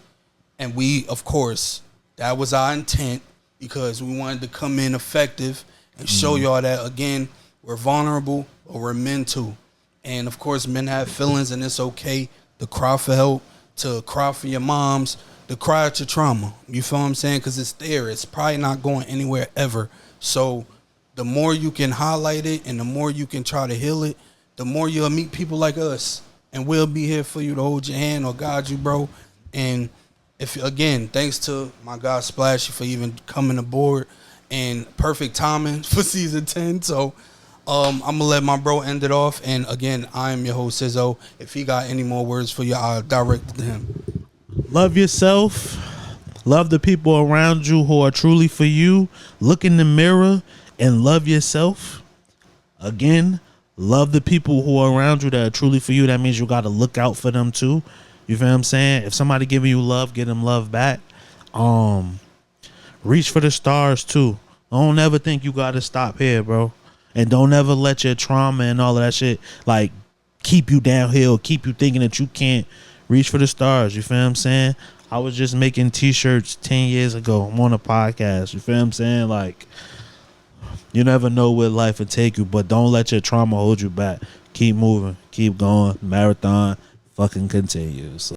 and we, of course, that was our intent, because we wanted to come in effective and show y'all that, again, we're vulnerable, but we're men too. And, of course, men have feelings, and it's okay to cry for help, to cry for your moms, to cry at your trauma. You feel what I'm saying? Because it's there. It's probably not going anywhere ever. So the more you can highlight it and the more you can try to heal it, the more you'll meet people like us. And we'll be here for you to hold your hand or guide you, bro. And if again, thanks to my guy Splashy for even coming aboard, and perfect timing for season 10. So I'm gonna let my bro end it off. And again, I am your host Sizzo. If he got any more words for you, I'll direct it to him. Love yourself. Love the people around you who are truly for you. Look in the mirror and love yourself. Again, love the people who are around you that are truly for you. That means you got to look out for them too. You feel what I'm saying? If somebody giving you love, get them love back. Reach for the stars too. Don't ever think you got to stop here, bro. And don't ever let your trauma and all of that shit like keep you downhill, keep you thinking that you can't reach for the stars. You feel what I'm saying? I was just making t-shirts 10 years ago. I'm on a podcast. You feel what I'm saying? Like, you never know where life will take you, but don't let your trauma hold you back. Keep moving. Keep going. Marathon fucking continues.